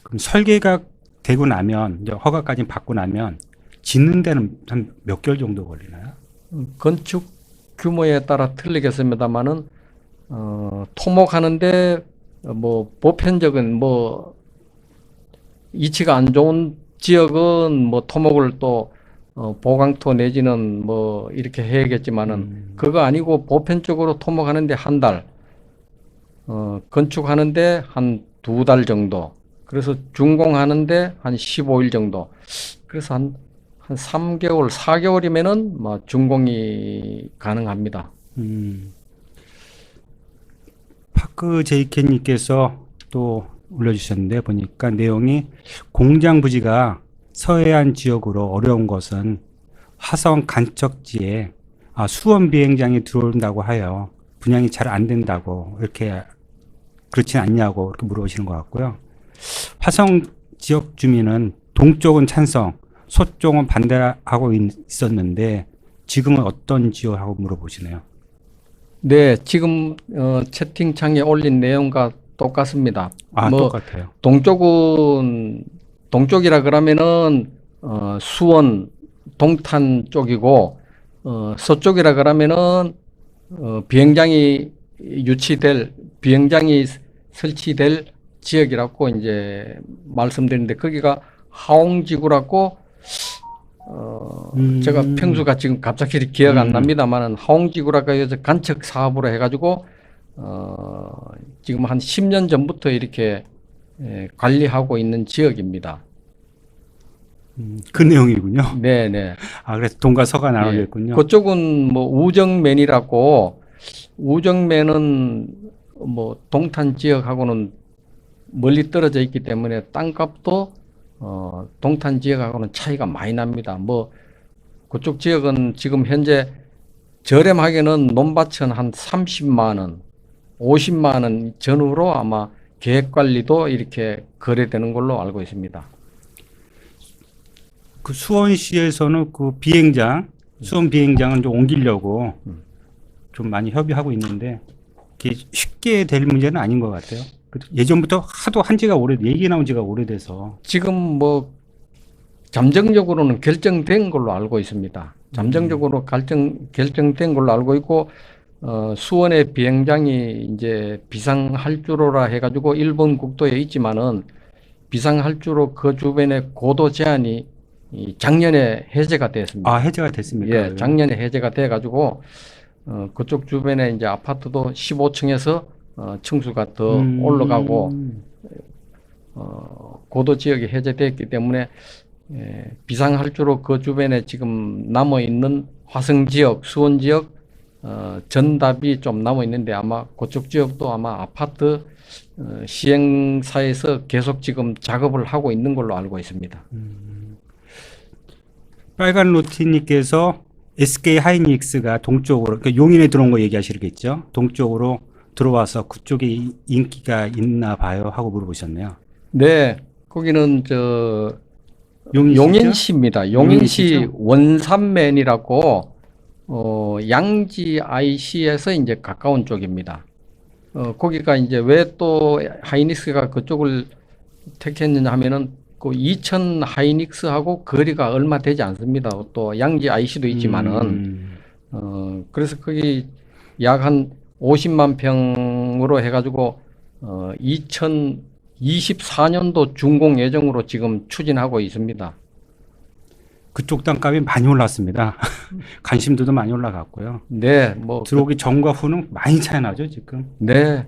그럼 설계가 되고 나면 이제 허가까지 받고 나면 짓는 데는 한 몇 개월 정도 걸리나요? 건축 규모에 따라 틀리겠습니다만은 토목하는데 뭐 보편적인 뭐 이치가 안 좋은 지역은 뭐 토목을 또 보강토 내지는 뭐 이렇게 해야겠지만은 그거 아니고 보편적으로 토목하는데 한 달, 건축하는데 한 2달 정도, 그래서 준공하는데 한 15일 정도, 그래서 한 3개월, 4개월이면은 뭐 준공이 가능합니다. 파크 제이케님께서 또 올려주셨는데 보니까 내용이 공장 부지가 서해안 지역으로 어려운 것은 화성 간척지에 수원 비행장이 들어온다고 하여 분양이 잘 안 된다고 이렇게 그렇진 않냐고 이렇게 물어보시는 것 같고요. 화성 지역 주민은 동쪽은 찬성, 서쪽은 반대하고 있었는데 지금은 어떤지요 하고 물어보시네요. 네, 지금 채팅창에 올린 내용과 똑같습니다. 뭐 똑같아요. 동쪽은 동쪽이라 그러면은 수원 동탄 쪽이고 서쪽이라 그러면은 비행장이 비행장이 설치될 지역이라고 이제 말씀드리는데 거기가 하옹지구라고 제가 평수가 지금 갑자기 기억 안 납니다만은 하옹지구라고 해서 간척 사업으로 해가지고 지금 한 10년 전부터 이렇게 관리하고 있는 지역입니다. 그 내용이군요. 네네. 아, 그래서 동과 서가 나눠져 있군요. 그쪽은 뭐 우정면이라고 우정면은 뭐 동탄 지역하고는 멀리 떨어져 있기 때문에 땅값도 동탄 지역하고는 차이가 많이 납니다. 뭐 그쪽 지역은 지금 현재 저렴하게는 논밭은 한 30만 원, 50만 원 전후로 아마 계획 관리도 이렇게 거래되는 걸로 알고 있습니다. 그 수원시에서는 그 수원 비행장을 좀 옮기려고 좀 많이 협의하고 있는데 그게 쉽게 될 문제는 아닌 것 같아요. 예전부터 하도 한 지가 얘기 나온 지가 오래돼서. 지금 뭐 잠정적으로는 결정된 걸로 알고 있습니다. 잠정적으로 결정된 걸로 알고 있고 수원의 비행장이 이제 비상할주로라 해가지고 일본 국도에 있지만은 비상할주로 그 주변에 고도 제한이 작년에 해제가 됐습니다. 아, 해제가 됐습니까? 예, 작년에 해제가 돼가지고 그쪽 주변에 이제 아파트도 15층에서 층수가 더 올라가고 고도 지역이 해제됐기 때문에 비상할주로 그 주변에 지금 남아 있는 화성 지역, 수원 지역 전답이 좀 남아 있는데 아마 그쪽 지역도 아마 아파트 시행사에서 계속 지금 작업을 하고 있는 걸로 알고 있습니다. 빨간 로티님께서 SK 하이닉스가 동쪽으로, 그러니까 용인에 들어온 거 얘기하시겠죠? 동쪽으로 들어와서 그쪽에 인기가 있나 봐요 하고 물어보셨네요. 네, 거기는 저 용인시죠? 용인시입니다. 용인시 원산면이라고 양지 IC에서 이제 가까운 쪽입니다. 거기가 이제 왜 또 하이닉스가 그쪽을 택했느냐 하면은 그 이천 하이닉스하고 거리가 얼마 되지 않습니다. 또 양지 IC도 있지만은 그래서 거기 약 한 50만 평으로 해가지고 2024년도 준공 예정으로 지금 추진하고 있습니다. 그쪽 땅값이 많이 올랐습니다. 관심도도 많이 올라갔고요. 네, 뭐 들어오기 전과 후는 많이 차이 나죠, 지금. 네,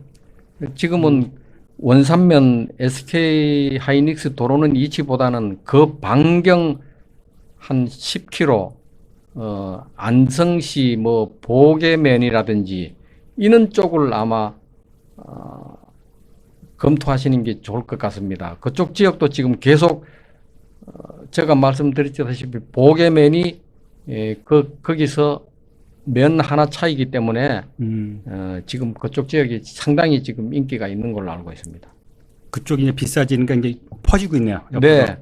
지금은 원산면 SK 하이닉스 도로는 위치보다는 그 반경 한 10km 안성시 뭐 보계면이라든지 이런 쪽을 아마 검토하시는 게 좋을 것 같습니다. 그쪽 지역도 지금 계속 제가 말씀드렸다시피 보계면이 거기서 면 하나 차이기 때문에 지금 그쪽 지역이 상당히 지금 인기가 있는 걸로 알고 있습니다. 그쪽이 이제 비싸지니까 이제 퍼지고 있네요. 옆으로. 네.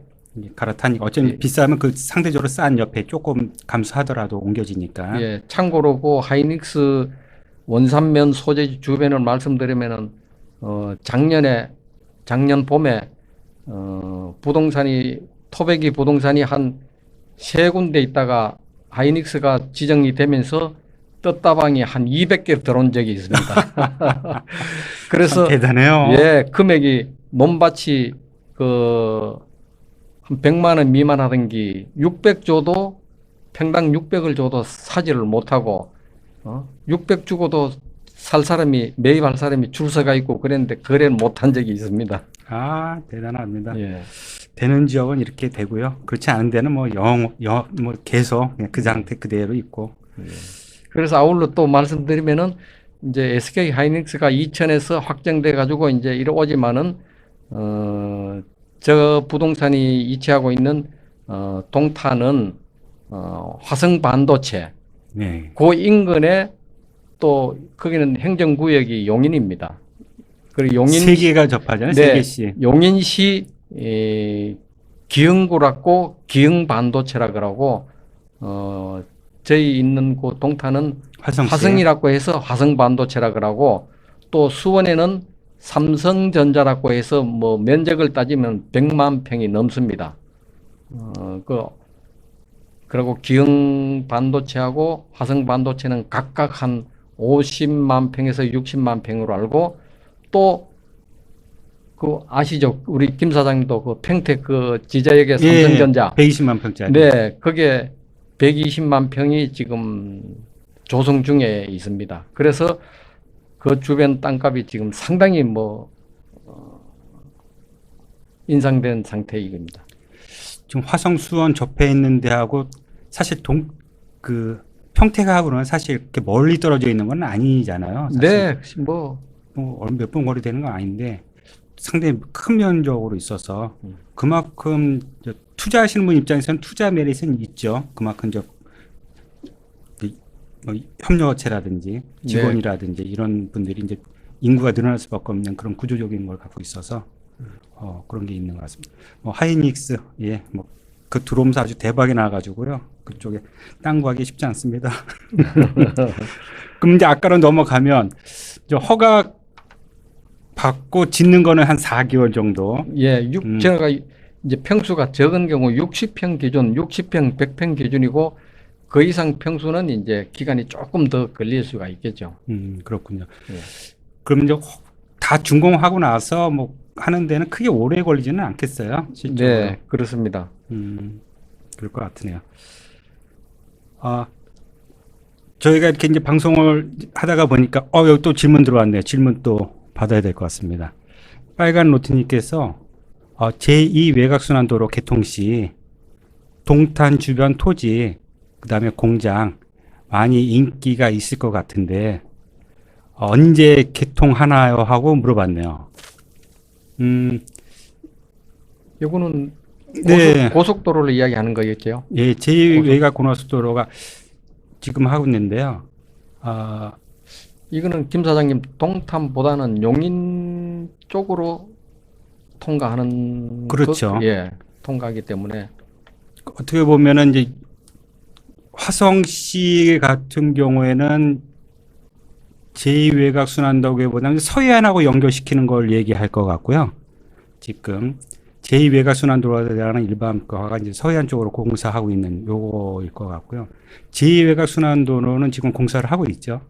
갈아타니까 어쩌면 예. 비싸면 그 상대적으로 싼 옆에 조금 감소하더라도 옮겨지니까. 예, 참고로 그 하이닉스 원산면 소재지 주변을 말씀드리면은 작년 봄에 토백이 부동산이 한 3군데 있다가 하이닉스가 지정이 되면서 떴다방이 한 200개 들어온 적이 있습니다. 그래서 대단해요. 예, 금액이 논밭이 한 100만 원 미만 하던기 600 줘도 평당 600을 줘도 사지를 못하고 600 주고도 매입할 사람이 줄 서가 있고 그랬는데 거래를 못한 적이 있습니다. 아, 대단합니다. 예. 되는 지역은 이렇게 되고요. 그렇지 않은 데는 뭐 계속 그냥 그 상태 그대로 있고. 그래서 아울러 또 말씀드리면은 이제 SK 하이닉스가 이천에서 확정돼 가지고 이제 이러오지만은 저 부동산이 위치하고 있는 동탄은 화성 반도체 네. 그 인근에 또 거기는 행정구역이 용인입니다. 그리고 세 개가 접하잖아요. 세 개씩. 용인시 기흥구라고 기흥반도체라 그러고 저희 있는 그 동탄은 화성시. 화성이라고 해서 화성반도체라 그러고 또 수원에는 삼성전자라고 해서 뭐 면적을 따지면 100만 평이 넘습니다. 그리고 기흥 반도체하고 화성 반도체는 각각 한 50만 평에서 60만 평으로 알고, 또 그 아시죠? 우리 김 사장님도 그 평택 그 지자역의 삼성전자. 120만 평짜리. 네, 그게 120만 평이 지금 조성 중에 있습니다. 그래서 그 주변 땅값이 지금 상당히 인상된 상태입니다. 지금 화성 수원 접해 있는 데하고 사실 그 평택하고는 사실 이렇게 멀리 떨어져 있는 건 아니잖아요. 사실. 네, 몇 분 거리 되는 건 아닌데 상당히 큰 면적으로 있어서 그만큼 투자하시는 분 입장에서는 투자 메리트는 있죠. 그만큼 협력업체라든지 직원이라든지 이런 분들이 이제 인구가 늘어날 수밖에 없는 그런 구조적인 걸 갖고 있어서 그런 게 있는 것 같습니다. 하이닉스 그 들어오면서 아주 대박이 나가지고요. 그쪽에 땅 구하기 쉽지 않습니다. 그럼 이제 아까로 넘어가면 이제 허가 받고 짓는 거는 한 4개월 정도. 예, 제가 이제 평수가 적은 경우 60평 기준, 60평, 100평 기준이고 그 이상 평수는 이제 기간이 조금 더 걸릴 수가 있겠죠. 그렇군요. 예. 그럼 이제 다 준공하고 나서 뭐 하는 데는 크게 오래 걸리지는 않겠어요? 실제로. 네, 그렇습니다. 그럴 것 같으네요. 저희가 이렇게 이제 방송을 하다가 보니까 여기 또 질문 들어왔네요. 질문 또 받아야 될 것 같습니다. 빨간 로티님께서 제2 외곽순환도로 개통 시 동탄 주변 토지, 그 다음에 공장 많이 인기가 있을 것 같은데 언제 개통하나요? 하고 물어봤네요. 이거는 네. 고속도로를 이야기하는 거였죠. 예, 제2 외곽 고속도로가 지금 하고 있는데요. 이거는 김 사장님 동탄보다는 용인 쪽으로 통과하는 그렇죠. 통과하기 때문에 어떻게 보면은 이제 화성시 같은 경우에는 제2외곽 순환도로보다는 서해안하고 연결시키는 걸 얘기할 것 같고요. 지금 제2외곽 순환도로에 대한 일반화가 이제 서해안 쪽으로 공사하고 있는 요거일 것 같고요. 제2외곽 순환도로는 지금 공사를 하고 있죠.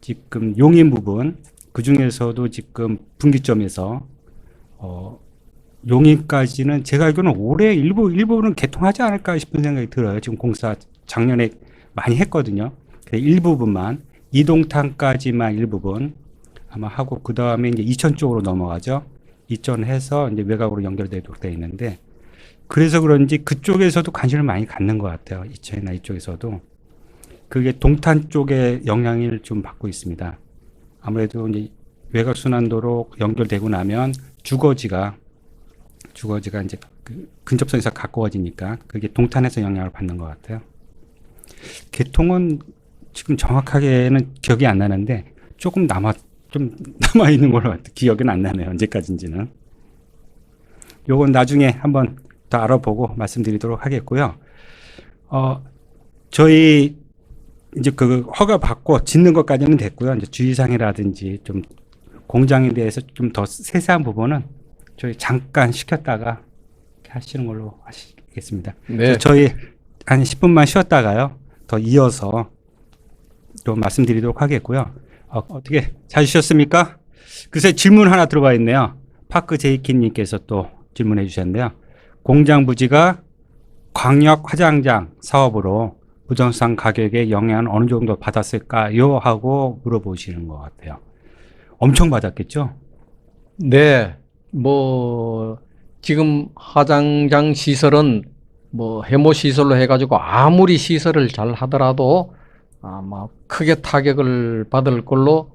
지금 용인 부분, 그 중에서도 지금 분기점에서 용인까지는 제가 알기로는 올해 일부는 개통하지 않을까 싶은 생각이 들어요. 지금 공사 작년에 많이 했거든요. 일부분만, 이동탄까지만 일부분 아마 하고, 그 다음에 이제 이천 쪽으로 넘어가죠. 이천해서 이제 외곽으로 연결되도록 되어 있는데, 그래서 그런지 그쪽에서도 관심을 많이 갖는 것 같아요. 이천이나 이쪽에서도. 그게 동탄 쪽에 영향을 좀 받고 있습니다. 아무래도 이제 외곽순환도로 연결되고 나면 주거지가 이제 그 근접선에서 가까워지니까 그게 동탄에서 영향을 받는 것 같아요. 개통은 지금 정확하게는 기억이 안 나는데 조금 남아 있는 걸로 같아요. 기억은 안 나네요. 언제까지인지는. 요건 나중에 한번 더 알아보고 말씀드리도록 하겠고요. 저희 이제 그 허가 받고 짓는 것까지는 됐고요. 이제 주의사항이라든지 좀 공장에 대해서 좀 더 세세한 부분은 저희 잠깐 시켰다가 하시는 걸로 하시겠습니다. 네. 저희 한 10분만 쉬었다가요. 더 이어서 또 말씀드리도록 하겠고요. 어떻게 잘 쉬셨습니까? 글쎄 질문 하나 들어와 있네요. 파크 제이키님께서 또 질문해 주셨는데요. 공장 부지가 광역 화장장 사업으로 부동산 가격에 영향을 어느 정도 받았을까요? 하고 물어보시는 것 같아요. 엄청 받았겠죠? 네, 지금 화장장 시설은 해모 시설로 해가지고 아무리 시설을 잘 하더라도 아마 크게 타격을 받을 걸로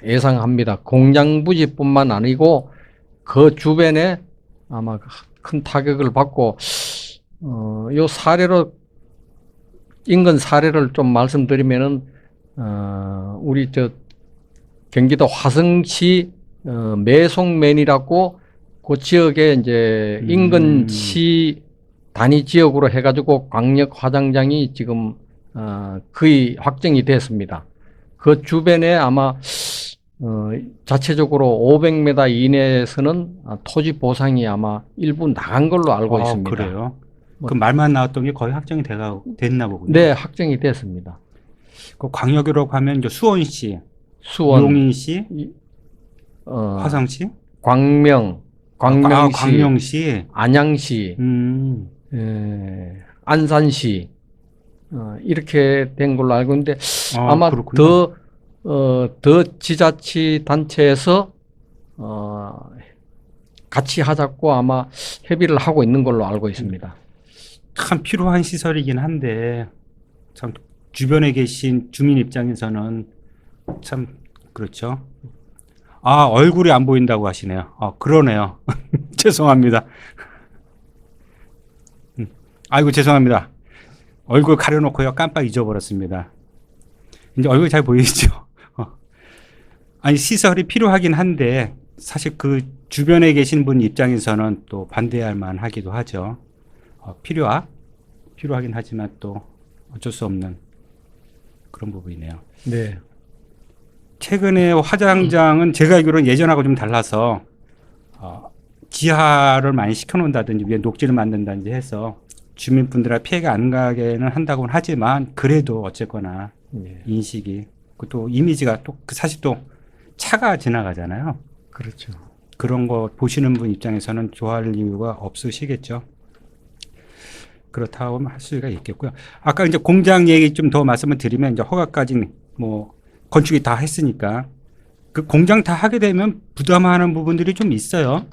예상합니다. 공장 부지뿐만 아니고 그 주변에 아마 큰 타격을 받고, 요 사례로 인근 사례를 좀 말씀드리면은 우리 경기도 화성시 매송면이라고 그 지역에 이제 인근 시 단위 지역으로 해가지고 광역 화장장이 지금 거의 확정이 됐습니다. 그 주변에 아마 자체적으로 500m 이내에서는 토지 보상이 아마 일부 나간 걸로 알고 있습니다. 그래요? 뭐- 그 말만 나왔던 게 거의 확정이 됐나 보군요. 네, 확정이 됐습니다. 그 광역이라고 하면 이제 수원시, 수원, 용인시, 어, 화성시, 광명시, 광명시, 안양시, 안산시 이렇게 된 걸로 알고 있는데 아마 그렇군요. 더 지자치 단체에서 같이 하자고 아마 협의를 하고 있는 걸로 알고 있습니다. 참 필요한 시설이긴 한데 참 주변에 계신 주민 입장에서는 참 그렇죠. 얼굴이 안 보인다고 하시네요. 그러네요. 죄송합니다. 아이고 죄송합니다. 얼굴 가려놓고요 깜빡 잊어버렸습니다. 이제 얼굴 잘 보이시죠? 아니 시설이 필요하긴 한데 사실 그 주변에 계신 분 입장에서는 또 반대할 만하기도 하죠. 필요하긴 하지만 또 어쩔 수 없는 그런 부분이네요. 네. 최근에 화장장은 제가 알기로는 예전하고 좀 달라서 지하를 많이 시켜놓는다든지 위에 녹지를 만든다든지 해서 주민분들의 피해가 안 가게는 한다고는 하지만 그래도 어쨌거나 네. 인식이 또 이미지가 또 사실 또 차가 지나가잖아요. 그렇죠. 그런 거 보시는 분 입장에서는 좋아할 이유가 없으시겠죠. 그렇다고 할 수가 있겠고요. 아까 이제 공장 얘기 좀 더 말씀을 드리면 이제 허가까지 뭐 건축이 다 했으니까 그 공장 다 하게 되면 부담하는 부분들이 좀 있어요.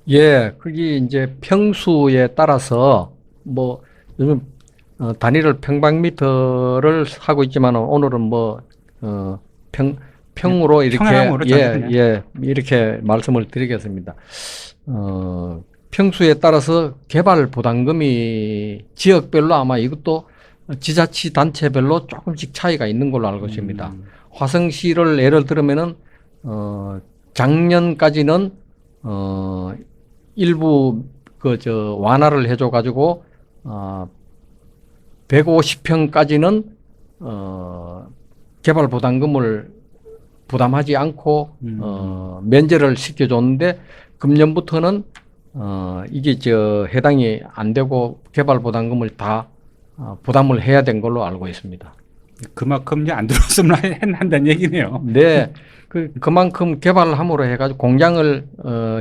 예, 그게 이제 평수에 따라서 뭐 요즘 단위를 평방미터를 하고 있지만 오늘은 뭐 평으로 이렇게 평양으로 이렇게 말씀을 드리겠습니다. 평수에 따라서 개발 부담금이 지역별로 아마 이것도 지자치 단체별로 조금씩 차이가 있는 걸로 알고 있습니다. 화성시를 예를 들면은 작년까지는 일부 완화를 해줘 가지고 150평까지는 개발 부담금을 부담하지 않고 면제를 시켜줬는데 금년부터는 이게 해당이 안 되고 개발 부담금을 다 부담을 해야 된 걸로 알고 있습니다. 그만큼 이제 안 들었으면 한다는 얘기네요. 네, 그만큼 개발을 함으로 해가지고 공장을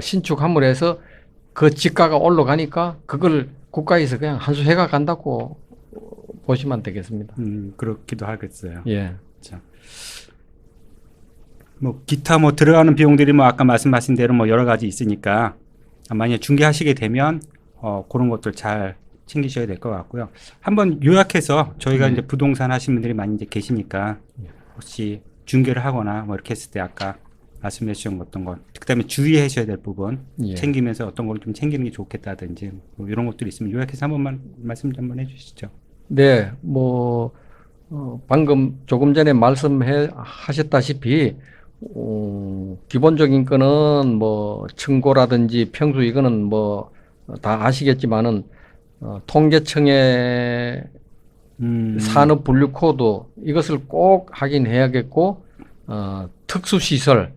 신축함으로 해서 그 지가가 올라가니까 그걸 국가에서 그냥 한수 해가 간다고 보시면 되겠습니다. 그렇기도 하겠어요. 예. 자. 뭐 기타 뭐 들어가는 비용들이 뭐 아까 말씀하신 대로 뭐 여러 가지 있으니까 만약 중개하시게 되면 그런 것들 잘 챙기셔야 될 것 같고요. 한번 요약해서 저희가 이제 부동산 하시는 분들이 많이 이제 계시니까 혹시 중개를 하거나 뭐 이렇게 했을 때 아까 말씀해 주신 어떤 것, 그다음에 주의하셔야 될 부분 챙기면서 어떤 걸 좀 챙기는 게 좋겠다든지 뭐 이런 것들이 있으면 요약해서 한 번만 말씀 좀 한번 해주시죠. 네, 뭐 방금 조금 전에 말씀하셨다시피 기본적인 거는 뭐 층고라든지 평수 이거는 뭐 다 아시겠지만은 통계청의 산업 분류 코드 이것을 꼭 확인해야겠고 특수시설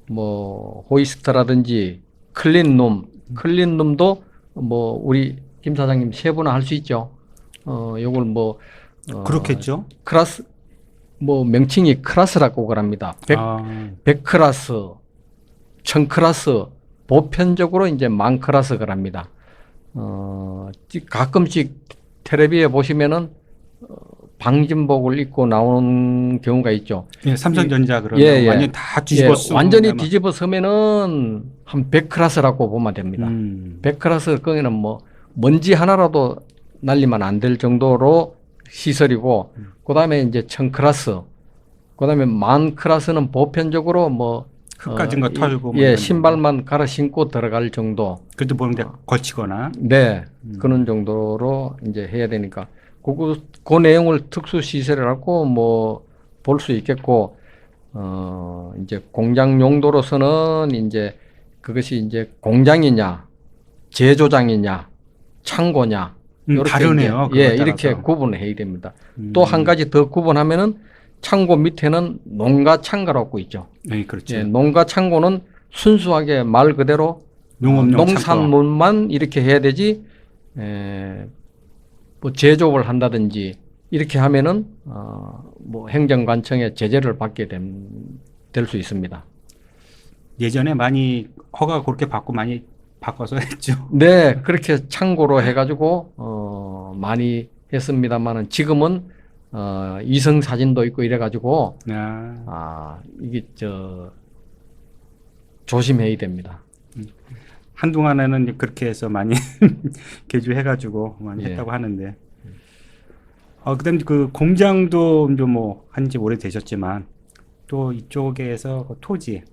뭐 호이스트라든지 클린룸도 뭐 우리 김 사장님 세분화 할 수 있죠. 요걸 뭐 그렇겠죠. 클래스 뭐 명칭이 클래스라고 그럽니다. 100클래스, 1000클래스, 보편적으로 이제 10,000클래스 그럽니다. 가끔씩 텔레비에 보시면은 방진복을 입고 나오는 경우가 있죠. 예, 삼성전자 그러면 완전 다 뒤집어 쓰고 완전히 뒤집어 서면은 한 100클래스라고 보면 됩니다. 100클래스 거기는 뭐 먼지 하나라도 날리면 안 될 정도로 시설이고 그다음에 이제 1000클래스 그다음에 10,000클래스는 보편적으로 뭐 흙가진 거 털고 신발만 갈아 신고 들어갈 정도. 그래도 보는데 걸치거나 네. 그런 정도로 이제 해야 되니까 그 내용을 특수 시설이라고 뭐 볼 수 있겠고 이제 공장 용도로서는 이제 그것이 이제 공장이냐 제조장이냐 창고냐 다르네요. 이렇게 구분해야 됩니다. 또 한 가지 더 구분하면은 창고 밑에는 농가 창고라고 있죠. 네, 그렇죠. 예, 농가 창고는 순수하게 말 그대로 농업용 농산물만 이렇게 해야 되지, 뭐 제조업을 한다든지 이렇게 하면은 뭐 행정관청의 제재를 받게 될 수 있습니다. 예전에 많이 허가 그렇게 받고 많이 바꿔서 했죠. 네, 그렇게 창고로 해가지고 많이 했습니다만은 지금은 위성 사진도 있고 이래가지고 이게 조심해야 됩니다. 한동안에는 그렇게 해서 많이 개조해가지고 많이 예. 했다고 하는데. 그다음 그 공장도 좀 뭐 한지 오래 되셨지만 또 이쪽에서 그 토지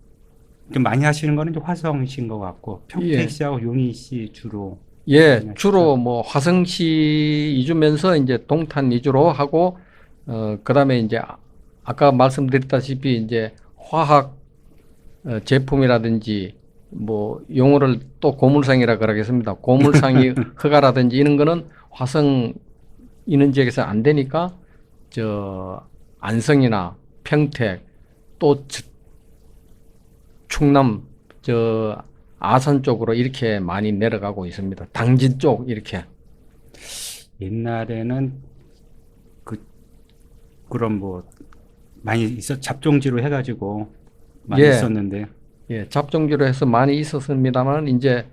좀 많이 하시는 거는 이제 화성시인 것 같고 평택시하고 용인시 주로. 예, 주로 뭐 화성시 위주면서 이제 동탄 위주로 하고 그다음에 이제 아까 말씀드렸다시피 이제 화학 제품이라든지 뭐 용어를 또 고물상이라 그러겠습니다. 고물상이 허가라든지 이런 거는 화성 있는 지역에서 안 되니까 안성이나 평택 또 충남 아산 쪽으로 이렇게 많이 내려가고 있습니다. 당진 쪽 이렇게. 옛날에는 그런 뭐 많이 잡종지로 해가지고 많이 있었는데. 예, 잡종지로 해서 많이 있었습니다만 이제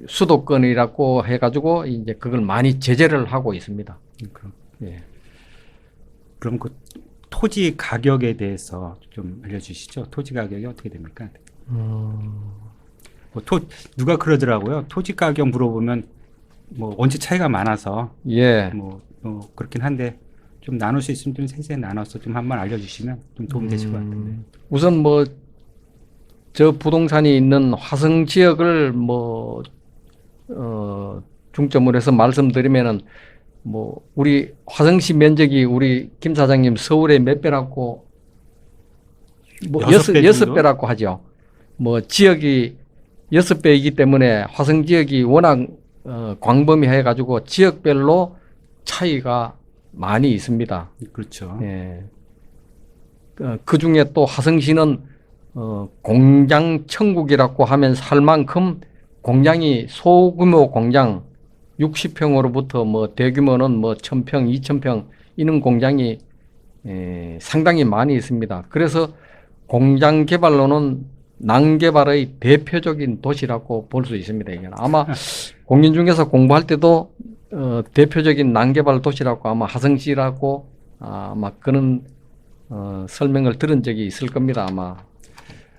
수도권이라고 해가지고 이제 그걸 많이 제재를 하고 있습니다. 예. 그럼 그 토지 가격에 대해서 좀 알려주시죠. 토지 가격이 어떻게 됩니까? 뭐 누가 그러더라고요. 토지 가격 물어보면 뭐 원체 차이가 많아서 뭐 그렇긴 한데 좀 나눌 수 있으면 좀 세세히 나눠서 좀 한번 알려주시면 좀 도움 되실 것 같은데. 우선 뭐 저 부동산이 있는 화성 지역을 뭐 중점으로 해서 말씀드리면은 뭐 우리 화성시 면적이 우리 김 사장님 서울의 몇 배라고 뭐 6배라고 하죠. 뭐 지역이 6배이기 때문에 화성 지역이 워낙 광범위해 가지고 지역별로 차이가 많이 있습니다. 그렇죠. 예. 그 중에 또 화성시는 공장 천국이라고 하면 살 만큼 공장이 소규모 공장 60평으로부터 뭐 대규모는 뭐 1000평, 2000평 이런 공장이 상당히 많이 있습니다. 그래서 공장 개발로는 난개발의 대표적인 도시라고 볼 수 있습니다. 이게 아마 공인 중개사 공부할 때도 대표적인 난개발 도시라고 아마 화성시라고 아마 그런 설명을 들은 적이 있을 겁니다. 아마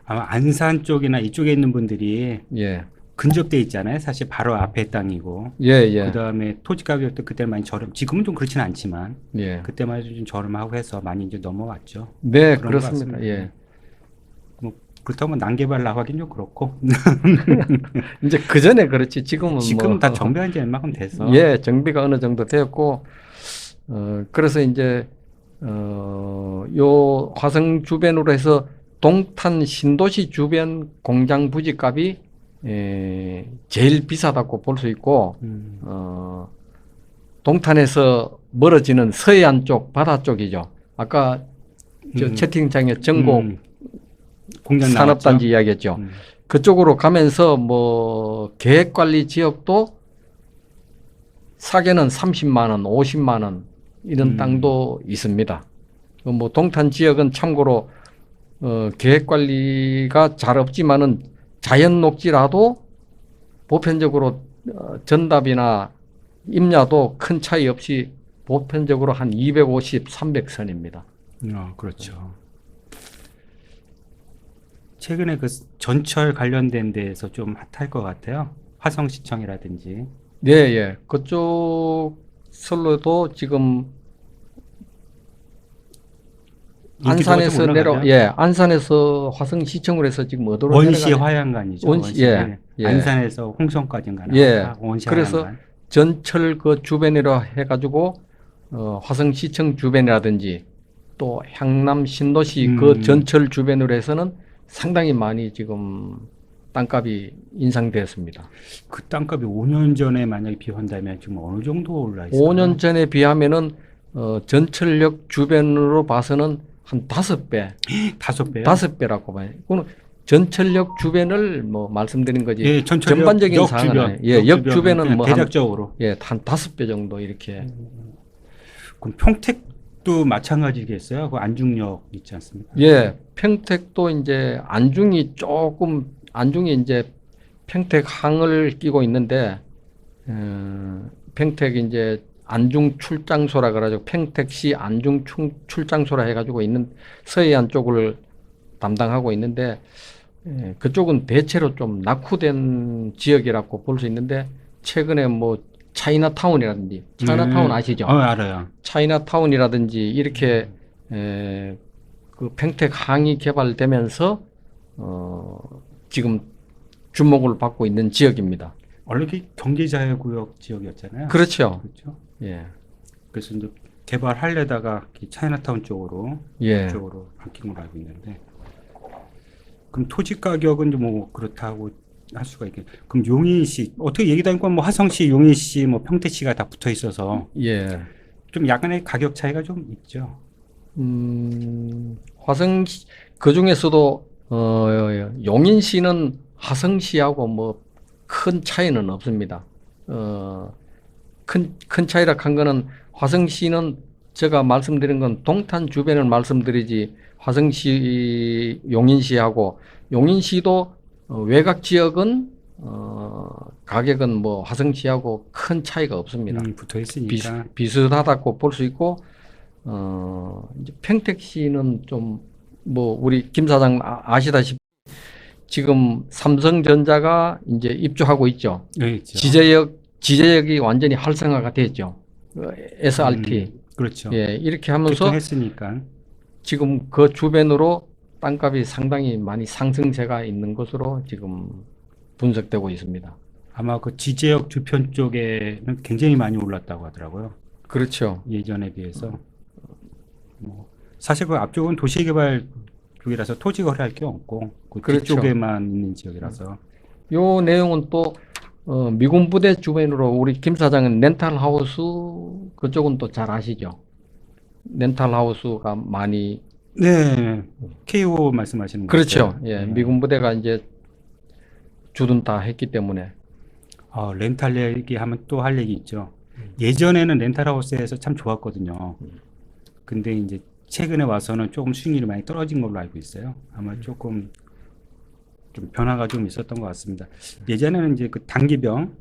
안산 쪽이나 이쪽에 있는 분들이 예. 근접돼 있잖아요. 사실 바로 앞에 땅이고. 그다음에 토지 가격도 그때 많이 지금은 좀 그렇지는 않지만 그때만 해도 좀 저렴하고 해서 많이 이제 넘어왔죠. 네, 그렇습니다. 예. 뭐 그렇다면 난개발라고 하긴 좀 그렇고. 이제 그 전에 그렇지 지금은 지금 다 정비한 지 얼마큼 돼서. 정비가 어느 정도 되었고 그래서 이제 요 화성 주변으로 해서 동탄 신도시 주변 공장 부지값이 제일 비싸다고 볼 수 있고 동탄에서 멀어지는 서해안 쪽 바다 쪽이죠. 아까 저 채팅창에 전곡 산업단지 이야기했죠. 그쪽으로 가면서 뭐 계획관리 지역도 사게는 30만 원, 50만 원 이런 땅도 있습니다. 뭐 동탄 지역은 참고로 계획관리가 잘 없지만은 자연 녹지라도 보편적으로 전답이나 임야도 큰 차이 없이 보편적으로 한 250, 300선입니다. 그렇죠. 최근에 그 전철 관련된 데에서 좀 핫할 것 같아요. 화성시청이라든지. 네, 그쪽 선로도 지금 안산에서 안산에서 화성시청으로 해서 지금 어디로 원시 화양간이죠. 안산에서 홍성까지인가. 그래서 전철 그 주변으로 해가지고 화성시청 주변이라든지 또 향남 신도시 그 전철 주변으로 해서는 상당히 많이 지금 땅값이 인상되었습니다. 그 땅값이 5년 전에 만약에 비한다면 지금 어느 정도 올라 있어요? 5년 전에 비하면은 전철역 주변으로 봐서는 한 5배, 5배요? 5배라고 봐요. 그거는 전철역 주변을 뭐 말씀드린 거지. 예, 전철역 전반적인 역 사항은 주변, 아니에요. 예, 역 주변은 그냥 뭐 대략적으로. 한 5배 정도 이렇게. 그럼 평택도 마찬가지겠어요? 그 안중역 있지 않습니까? 예, 평택도 이제 안중이 이제 평택항을 끼고 있는데, 평택 이제 안중 출장소라 그래가지고 평택시 안중 출장소라 해가지고 있는 서해안 쪽을 담당하고 있는데, 그쪽은 대체로 좀 낙후된 지역이라고 볼 수 있는데, 최근에 뭐 차이나타운이라든지, 차이나타운 아시죠? 알아요. 차이나타운이라든지 이렇게 그 평택항이 개발되면서 지금 주목을 받고 있는 지역입니다. 원래 그 경제자유구역 지역이었잖아요. 그렇죠. 그렇죠. 예. 그래서 이제 개발하려다가 차이나타운 쪽으로 예. 그쪽으로 바뀐 걸로 알고 있는데, 그럼 토지 가격은 좀 뭐 그렇다고 할 수가 있겠. 그럼 용인시 어떻게 얘기하니까 뭐 화성시, 용인시, 뭐 평택시가 다 붙어 있어서 예. 좀 약간의 가격 차이가 좀 있죠. 화성시 그 중에서도 용인시는 화성시하고 뭐 큰 차이는 없습니다. 큰 차이라 한 거는 화성시는 제가 말씀드린 건 동탄 주변을 말씀드리지 화성시, 용인시하고 용인시도 외곽 지역은 가격은 뭐 화성시하고 큰 차이가 없습니다. 붙어 있으니까. 비슷하다고 볼 수 있고 이제 평택시는 좀 뭐 우리 김 사장 아시다시피 지금 삼성전자가 이제 입주하고 있죠. 네, 있죠. 지제역이 완전히 활성화가 됐죠. SRT. 그렇죠. 예, 이렇게 하면서 했으니까. 지금 그 주변으로 땅값이 상당히 많이 상승세가 있는 것으로 지금 분석되고 있습니다. 아마 그 지제역 주변 쪽에는 굉장히 많이 올랐다고 하더라고요. 그렇죠. 예전에 비해서. 뭐 사실 그 앞쪽은 도시개발 쪽이라서 토지 거래할 게 없고 그 그렇죠. 뒤쪽에만 있는 지역이라서. 요 내용은 또 미군 부대 주변으로 우리 김 사장은 렌탈하우스 그쪽은 또 잘 아시죠? 렌탈하우스가 많이 네, KO 말씀하시는 거죠. 그렇죠. 예, 미군 부대가 이제 주둔 다 했기 때문에 렌탈 얘기하면 또 할 얘기 있죠. 예전에는 렌탈하우스에서 참 좋았거든요. 근데 이제 최근에 와서는 조금 수익률이 많이 떨어진 걸로 알고 있어요. 아마 조금 좀 변화가 좀 있었던 것 같습니다. 예전에는 이제 그 단기병,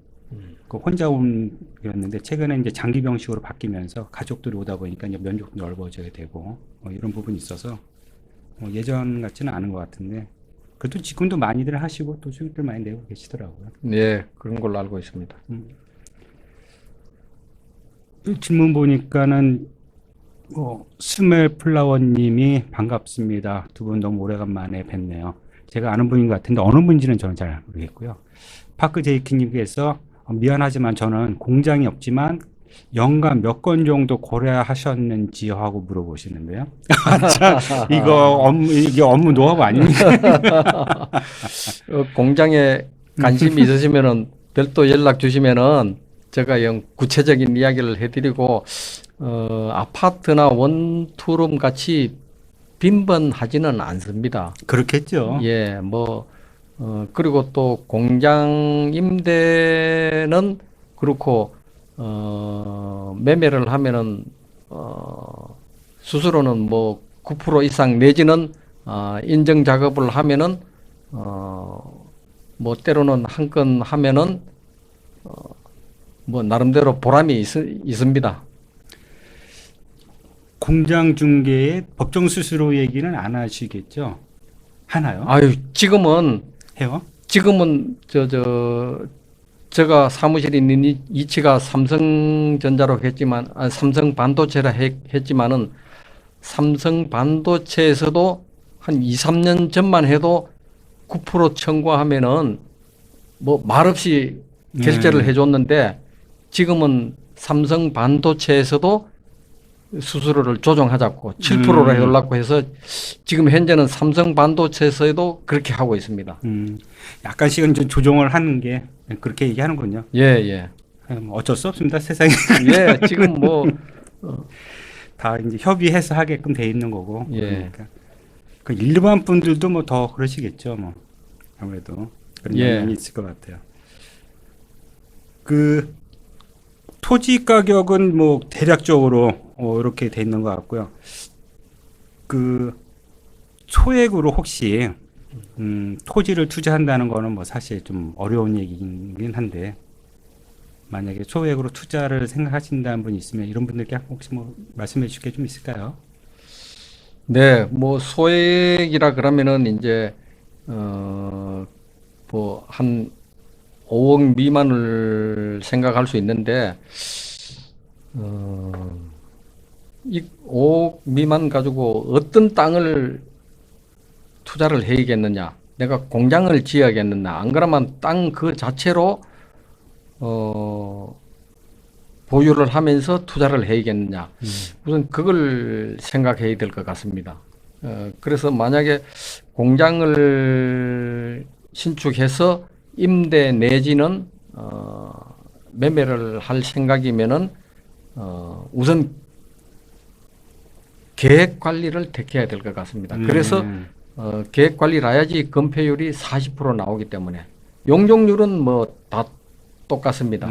그 혼자 온였는데 최근에 이제 장기병식으로 바뀌면서 가족들이 오다 보니까 이제 면적도 넓어져야 되고 이런 부분이 있어서 예전 같지는 않은 것 같은데 그래도 지금도 많이들 하시고 또 수익들 많이 내고 계시더라고요. 네, 그런 걸로 알고 있습니다. 질문 보니까는 스멜플라워님이 반갑습니다. 두 분 너무 오래간만에 뵙네요. 제가 아는 분인 것 같은데 어느 분인지는 저는 잘 모르겠고요. 파크 제이키님께서 미안하지만 저는 공장이 없지만 연간 몇 건 정도 고려하셨는지요 하고 물어보시는데요. 참, 이게 업무 노하우 아닙니까? 공장에 관심이 있으시면은 별도 연락 주시면은 제가 구체적인 이야기를 해드리고 아파트나 원투룸 같이 빈번하지는 않습니다. 그렇겠죠. 예, 그리고 또 공장 임대는 그렇고, 매매를 하면은, 수수료는 뭐 9% 이상 내지는, 인정 작업을 하면은, 뭐 때로는 한 건 하면은, 뭐 나름대로 보람이 있습니다. 공장 중개의 법정 수수료 얘기는 안 하시겠죠? 하나요? 아유, 지금은 해요? 제가 사무실에 있는 위치가 삼성전자로 했지만, 삼성 반도체라 했지만은, 삼성 반도체에서도 한 2, 3년 전만 해도 9% 청구하면은 뭐 말없이 결제를 해줬는데, 지금은 삼성 반도체에서도 수수료를 조정하자고 7%로 해달라고 해서 지금 현재는 삼성 반도체에서도 그렇게 하고 있습니다. 약간씩은 좀 조정을 하는 게 그렇게 얘기하는군요. 예, 예. 어쩔 수 없습니다, 세상에. 예, 지금 뭐 다 이제 협의해서 하게끔 돼 있는 거고. 예. 그러니까 그 일반 분들도 뭐 더 그러시겠죠, 뭐 아무래도 그런 예. 영향이 있을 것 같아요. 그 토지 가격은 뭐 대략적으로 이렇게 돼 있는 것 같고요. 그 소액으로 혹시 토지를 투자한다는 거는 뭐 사실 좀 어려운 얘기긴 한데 만약에 소액으로 투자를 생각하신다는 분이 있으면 이런 분들께 혹시 뭐 말씀해 주실 게 좀 있을까요? 네, 뭐 소액이라 그러면은 이제 뭐 한 5억 미만을 생각할 수 있는데 어, 이 5억 미만 가지고 어떤 땅을 투자를 해야겠느냐? 내가 공장을 지어야겠느냐? 안 그러면 땅 그 자체로 어, 보유를 하면서 투자를 해야겠느냐? 우선 그걸 생각해야 될 것 같습니다. 그래서 만약에 공장을 신축해서 임대 내지는 매매를 할 생각이면은 우선 계획 관리를 택해야 될 것 같습니다. 그래서 계획 관리를 해야지 건폐율이 40% 나오기 때문에 용적률은 뭐 다 똑같습니다.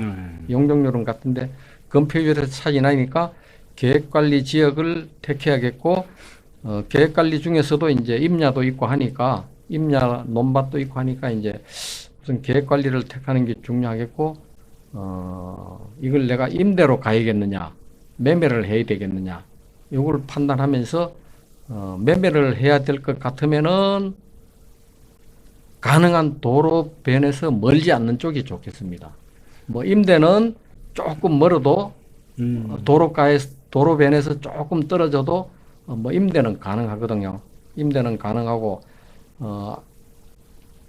용적률은 같은데 건폐율에서 차이 나니까 계획 관리 지역을 택해야겠고 계획 관리 중에서도 이제 임야도 있고 하니까 임야 논밭도 있고 하니까 이제 우선 계획 관리를 택하는 게 중요하겠고 이걸 내가 임대로 가야겠느냐 매매를 해야 되겠느냐 이걸 판단하면서 매매를 해야 될 것 같으면은 가능한 도로변에서 멀지 않는 쪽이 좋겠습니다. 뭐 임대는 조금 멀어도 도로가에 도로변에서 조금 떨어져도 뭐 임대는 가능하거든요. 임대는 가능하고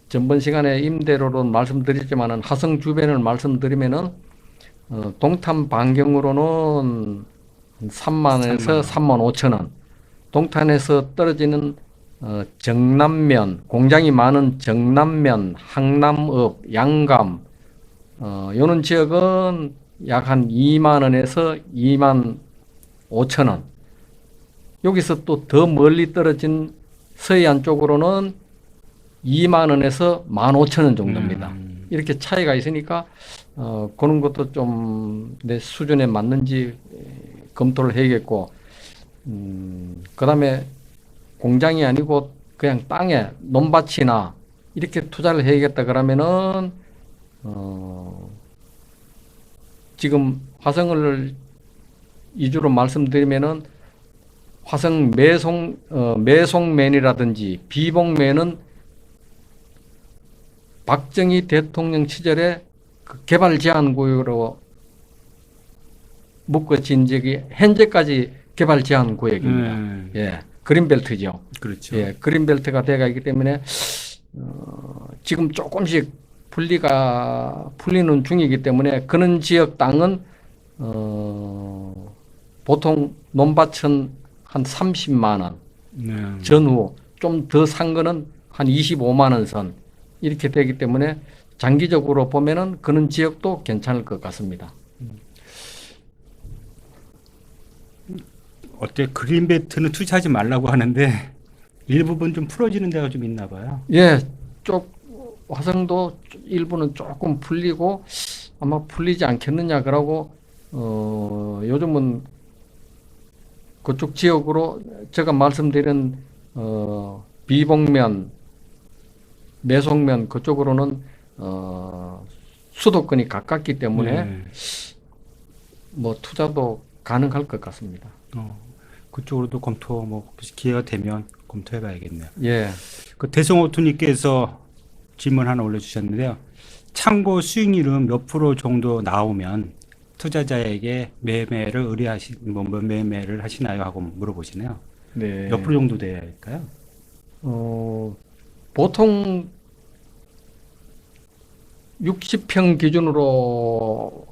전번 시간에 임대료로 말씀드렸지만은 화성 주변을 말씀드리면은 동탄 반경으로는 3만에서 3만 5천 원. 동탄에서 떨어지는 정남면, 공장이 많은 정남면, 항남읍, 양감, 요런 지역은 약 한 2만 원에서 2만 5천 원. 여기서 또 더 멀리 떨어진 서해안 쪽으로는 2만 원에서 1만 5천 원 정도입니다. 이렇게 차이가 있으니까 그런 것도 좀 내 수준에 맞는지 검토를 해야겠고, 그다음에 공장이 아니고 그냥 땅에 논밭이나 이렇게 투자를 해야겠다 그러면은 지금 화성을 이주로 말씀드리면은 화성 매송면이라든지 비봉면은 박정희 대통령 시절에 그 개발 제한 구역으로 묶어진 적이 현재까지 개발 제한 구역입니다. 예, 그린벨트죠. 그렇죠. 예, 그린벨트가 돼가 있기 때문에 지금 조금씩 풀리는 중이기 때문에 그런 지역 땅은 보통 논밭은 한 30만 원 전후 좀 더 산 거는 한 25만 원 선 이렇게 되기 때문에 장기적으로 보면은 그런 지역도 괜찮을 것 같습니다. 어때 그린벨트는 투자하지 말라고 하는데 일부분 좀 풀어지는 데가 좀 있나 봐요. 예, 화성도 일부는 조금 풀리고 아마 풀리지 않겠느냐 그러고 요즘은 그쪽 지역으로 제가 말씀드린 비봉면, 매송면 그쪽으로는 수도권이 가깝기 때문에 뭐 투자도 가능할 것 같습니다. 그쪽으로도 검토 뭐 기회가 되면 검토해봐야겠네요. 예. 그 대성호투님께서 질문 하나 올려주셨는데요. 참고 수익률은 몇 프로 정도 나오면 투자자에게 매매를 매매를 하시나요? 하고 물어보시네요. 네. 몇 프로 정도 돼야 할까요? 보통 60평 기준으로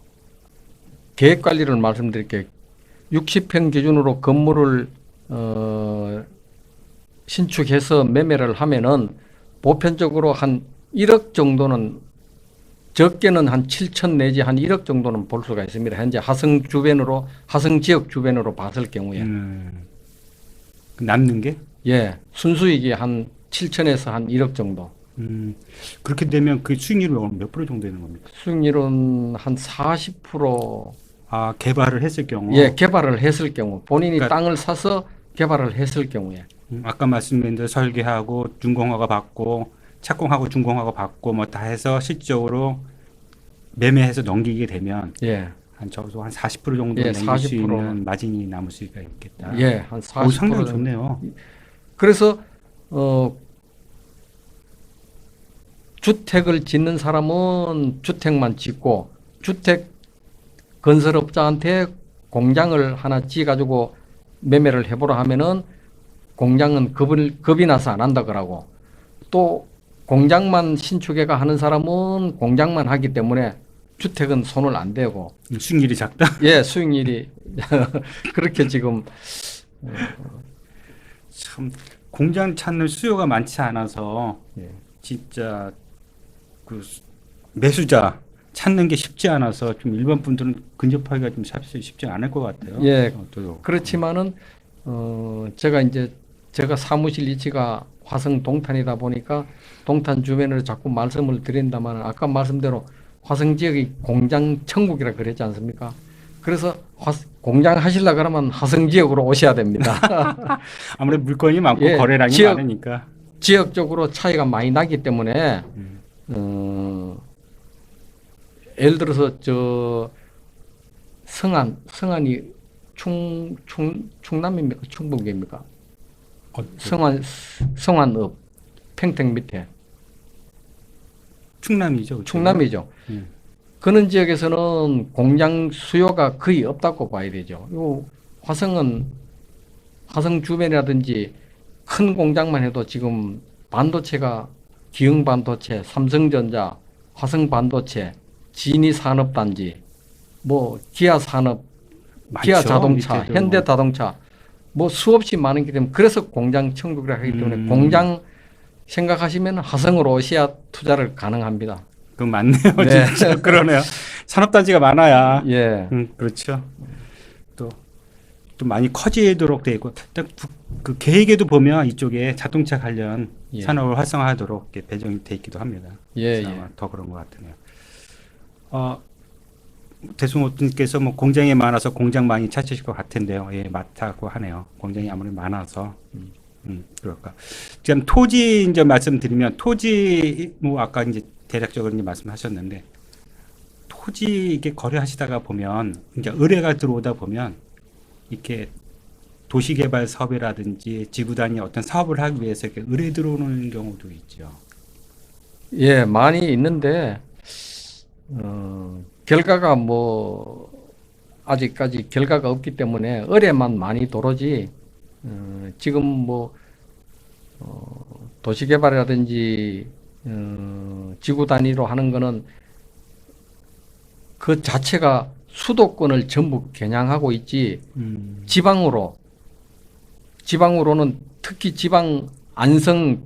계획 관리를 말씀드릴게요. 60평 기준으로 건물을 신축해서 매매를 하면은 보편적으로 한 1억 정도는 적게는 한 7천 내지 한 1억 정도는 볼 수가 있습니다. 현재 하성 주변으로, 하성 지역 주변으로 봤을 경우에. 남는 게? 예, 순수익이 한 7천에서 한 1억 정도. 그렇게 되면 그 수익률은 몇 프로 정도 되는 겁니까? 수익률은 한 40%. 아, 개발을 했을 경우? 예, 개발을 했을 경우. 본인이 그러니까 땅을 사서 개발을 했을 경우에. 아까 말씀드린 대로 설계하고 준공허가 받고 착공하고 준공허가 받고 뭐 다 해서 실질적으로 매매해서 넘기게 되면 예, 한 적어도 한 40% 정도 예, 남길 수 40%. 있는 마진이 남을 수가 있겠다. 예, 한 40%. 오, 상당히 좋네요. 그래서 주택을 짓는 사람은 주택만 짓고 주택 건설업자한테 공장을 하나 지어가지고 매매를 해보라 하면은 공장은 겁이 나서 안 한다 그러고, 또 공장만 신축해가 하는 사람은 공장만 하기 때문에 주택은 손을 안 대고. 수익률이 작다? 예, 수익률이 그렇게 지금. 참 공장 찾는 수요가 많지 않아서 예. 진짜 그 매수자 찾는 게 쉽지 않아서 좀 일반 분들은 근접하기가 좀 사실 쉽지 않을 것 같아요. 예, 또 그렇지만은 제가 사무실 위치가 화성 동탄이다 보니까 동탄 주변으로 자꾸 말씀을 드린다만, 아까 말씀대로 화성 지역이 공장 천국이라 그랬지 않습니까? 그래서 공장 하시려 그러면 화성 지역으로 오셔야 됩니다. 아무래도 물건이 많고 예, 거래량이 많으니까. 지역적으로 차이가 많이 나기 때문에 예를 들어서 저 성안이 충남입니까? 충북입니까? 성안읍 평택 밑에 충남이죠. 그쵸? 충남이죠. 그런 지역에서는 공장 수요가 거의 없다고 봐야 되죠. 요 화성 주변이라든지 큰 공장만 해도 지금 반도체가 기흥 반도체, 삼성전자, 화성 반도체, 진이 산업단지, 뭐 기아 산업, 기아 많죠, 자동차, 밑에도. 현대 자동차, 뭐 수없이 많은 게 때문에, 그래서 공장 천국이라 하기 때문에 공장 생각하시면 화성으로 오셔야 투자를 가능합니다. 그건 맞네요. 네. 진짜 그러네요. 산업단지가 많아야. 예. 그렇죠. 또 많이 커지도록 돼 있고, 그 계획에도 보면 이쪽에 자동차 관련 예. 산업을 활성화하도록 이렇게 배정이 돼 있기도 합니다. 예, 그래서 예. 아마 더 그런 것 같으네요. 대승호님께서 뭐 공장이 많아서 공장 많이 찾으실 것 같은데요. 예, 맞다고 하네요. 공장이 아무리 많아서. 그럴까. 지금 토지 이제 말씀드리면 토지 뭐 아까 이제 대략적으로 이제 말씀하셨는데 토지 이게 거래하시다가 보면 이제 의뢰가 들어오다 보면 이렇게 도시개발 사업이라든지 지구 단위 어떤 사업을 하기 위해서 이렇게 의뢰 들어오는 경우도 있죠. 예, 많이 있는데 결과가 뭐 아직까지 결과가 없기 때문에 의뢰만 많이 들어오지, 지금 뭐 도시개발이라든지 지구 단위로 하는 거는 그 자체가 수도권을 전부 겨냥하고 있지, 지방으로는 특히 지방 안성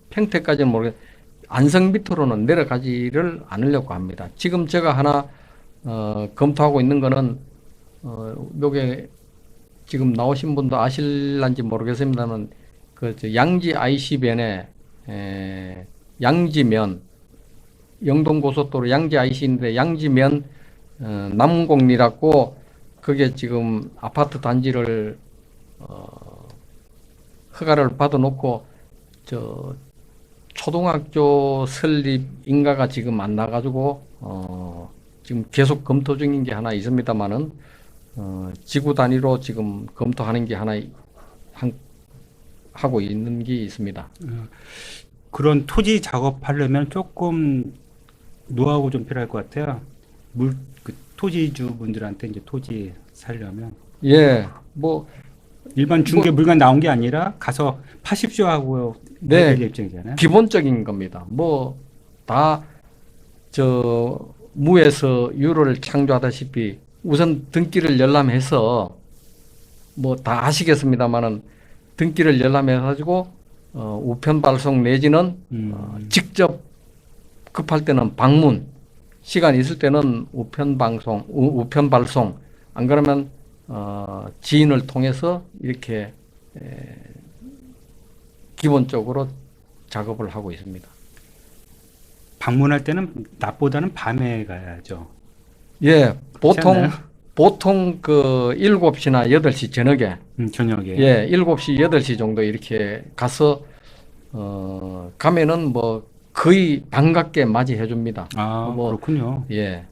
평택까지는 모르겠는데 안성 밑으로는 내려가지를 않으려고 합니다. 지금 제가 하나 검토하고 있는 거는 요게 지금 나오신 분도 아실란지 모르겠습니다만 그 양지 IC변에 양지면 영동고속도로 양지 IC인데 양지면 남공리라고, 그게 지금 아파트 단지를 허가를 받아놓고 저 초등학교 설립 인가가 지금 안 나가지고 지금 계속 검토 중인 게 하나 있습니다만은 지구 단위로 지금 검토하는 게 하나 하고 있는 게 있습니다. 그런 토지 작업하려면 조금 노하우 좀 필요할 것 같아요. 그 토지주분들한테 이제 토지 살려면 예, 뭐 일반 중개 물건 나온 게 아니라 가서 파십시오 하고 네, 해야 될 입장이잖아요. 기본적인 겁니다. 뭐 다 저 무에서 유를 창조하다시피 우선 등기를 열람해서 뭐 다 아시겠습니다만은 등기를 열람해 가지고 우편 발송 내지는 직접 급할 때는 방문, 시간 있을 때는 우편 방송, 우편 발송, 안 그러면 지인을 통해서 이렇게 기본적으로 작업을 하고 있습니다. 방문할 때는 낮보다는 밤에 가야죠. 예, 보통 않나요? 보통 그 7시나 8시 저녁에 저녁에. 예, 7시, 8시 정도 이렇게 가서 가면은 뭐 거의 반갑게 맞이해 줍니다. 아, 뭐 그렇군요. 예.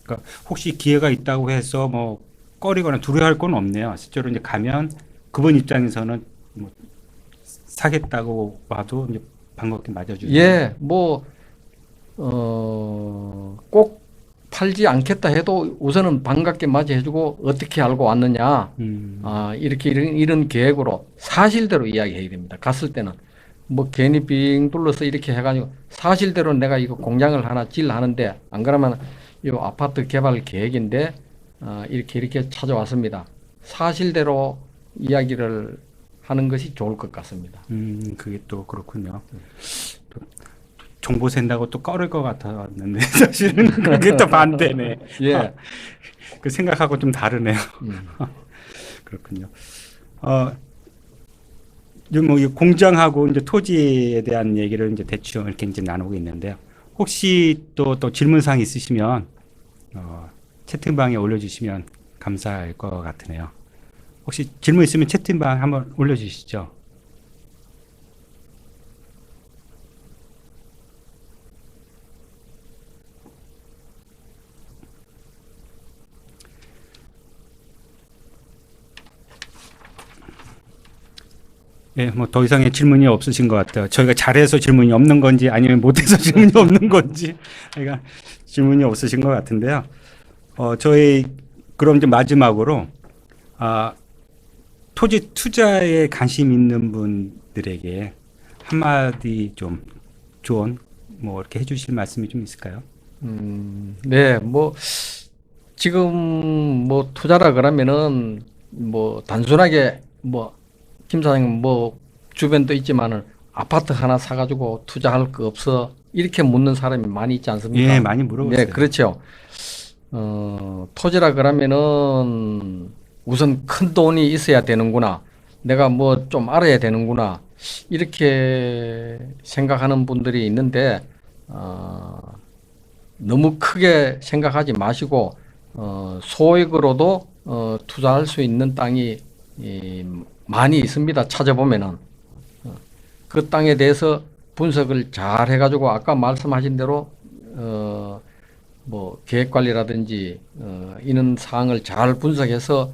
그러니까 혹시 기회가 있다고 해서 뭐 꺼리거나 두려워할 건 없네요. 실제로 이제 가면 그분 입장에서는 뭐 사겠다고 와도 이제 반갑게 맞아주는. 예, 뭐, 꼭 팔지 않겠다 해도 우선은 반갑게 맞이해주고 어떻게 알고 왔느냐. 이렇게 이런 계획으로 사실대로 이야기해야 됩니다. 갔을 때는. 뭐 괜히 빙 둘러서 이렇게 해가지고 사실대로 내가 이거 공장을 하나 하는데 안 그러면 이 아파트 개발 계획인데 이렇게 찾아왔습니다. 사실대로 이야기를 하는 것이 좋을 것 같습니다. 그게 또 그렇군요. 또 정보 센다고 또 꺼릴 것 같았는데 사실은 그게 또 반대네. 예. 그 생각하고 좀 다르네요. 그렇군요. 이제 뭐이 공장하고 이제 토지에 대한 얘기를 이제 대충 이렇게 이제 나누고 있는데요. 혹시 또 질문사항 있으시면 채팅방에 올려주시면 감사할 것 같으네요. 혹시 질문 있으면 채팅방 한번 올려주시죠. 예, 뭐 더 이상의 질문이 없으신 것 같아요. 저희가 잘해서 질문이 없는 건지 아니면 못해서 질문이 없는 건지 그러니까 질문이 없으신 것 같은데요. 저희 그럼 이제 마지막으로 토지 투자에 관심 있는 분들에게 한마디 좀 조언 뭐 이렇게 해주실 말씀이 좀 있을까요? 네, 뭐 지금 뭐 투자라 그러면은 뭐 단순하게 뭐 김 사장님 뭐 주변도 있지만은 아파트 하나 사가지고 투자할 거 없어 이렇게 묻는 사람이 많이 있지 않습니까? 예, 많이 물어봤어요. 네, 그렇죠. 토지라 그러면은 우선 큰 돈이 있어야 되는구나. 내가 뭐 좀 알아야 되는구나. 이렇게 생각하는 분들이 있는데 너무 크게 생각하지 마시고 소액으로도 투자할 수 있는 땅이 많이 있습니다. 찾아보면은 그 땅에 대해서 분석을 잘 해가지고 아까 말씀하신 대로 뭐 계획관리라든지 이런 사항을 잘 분석해서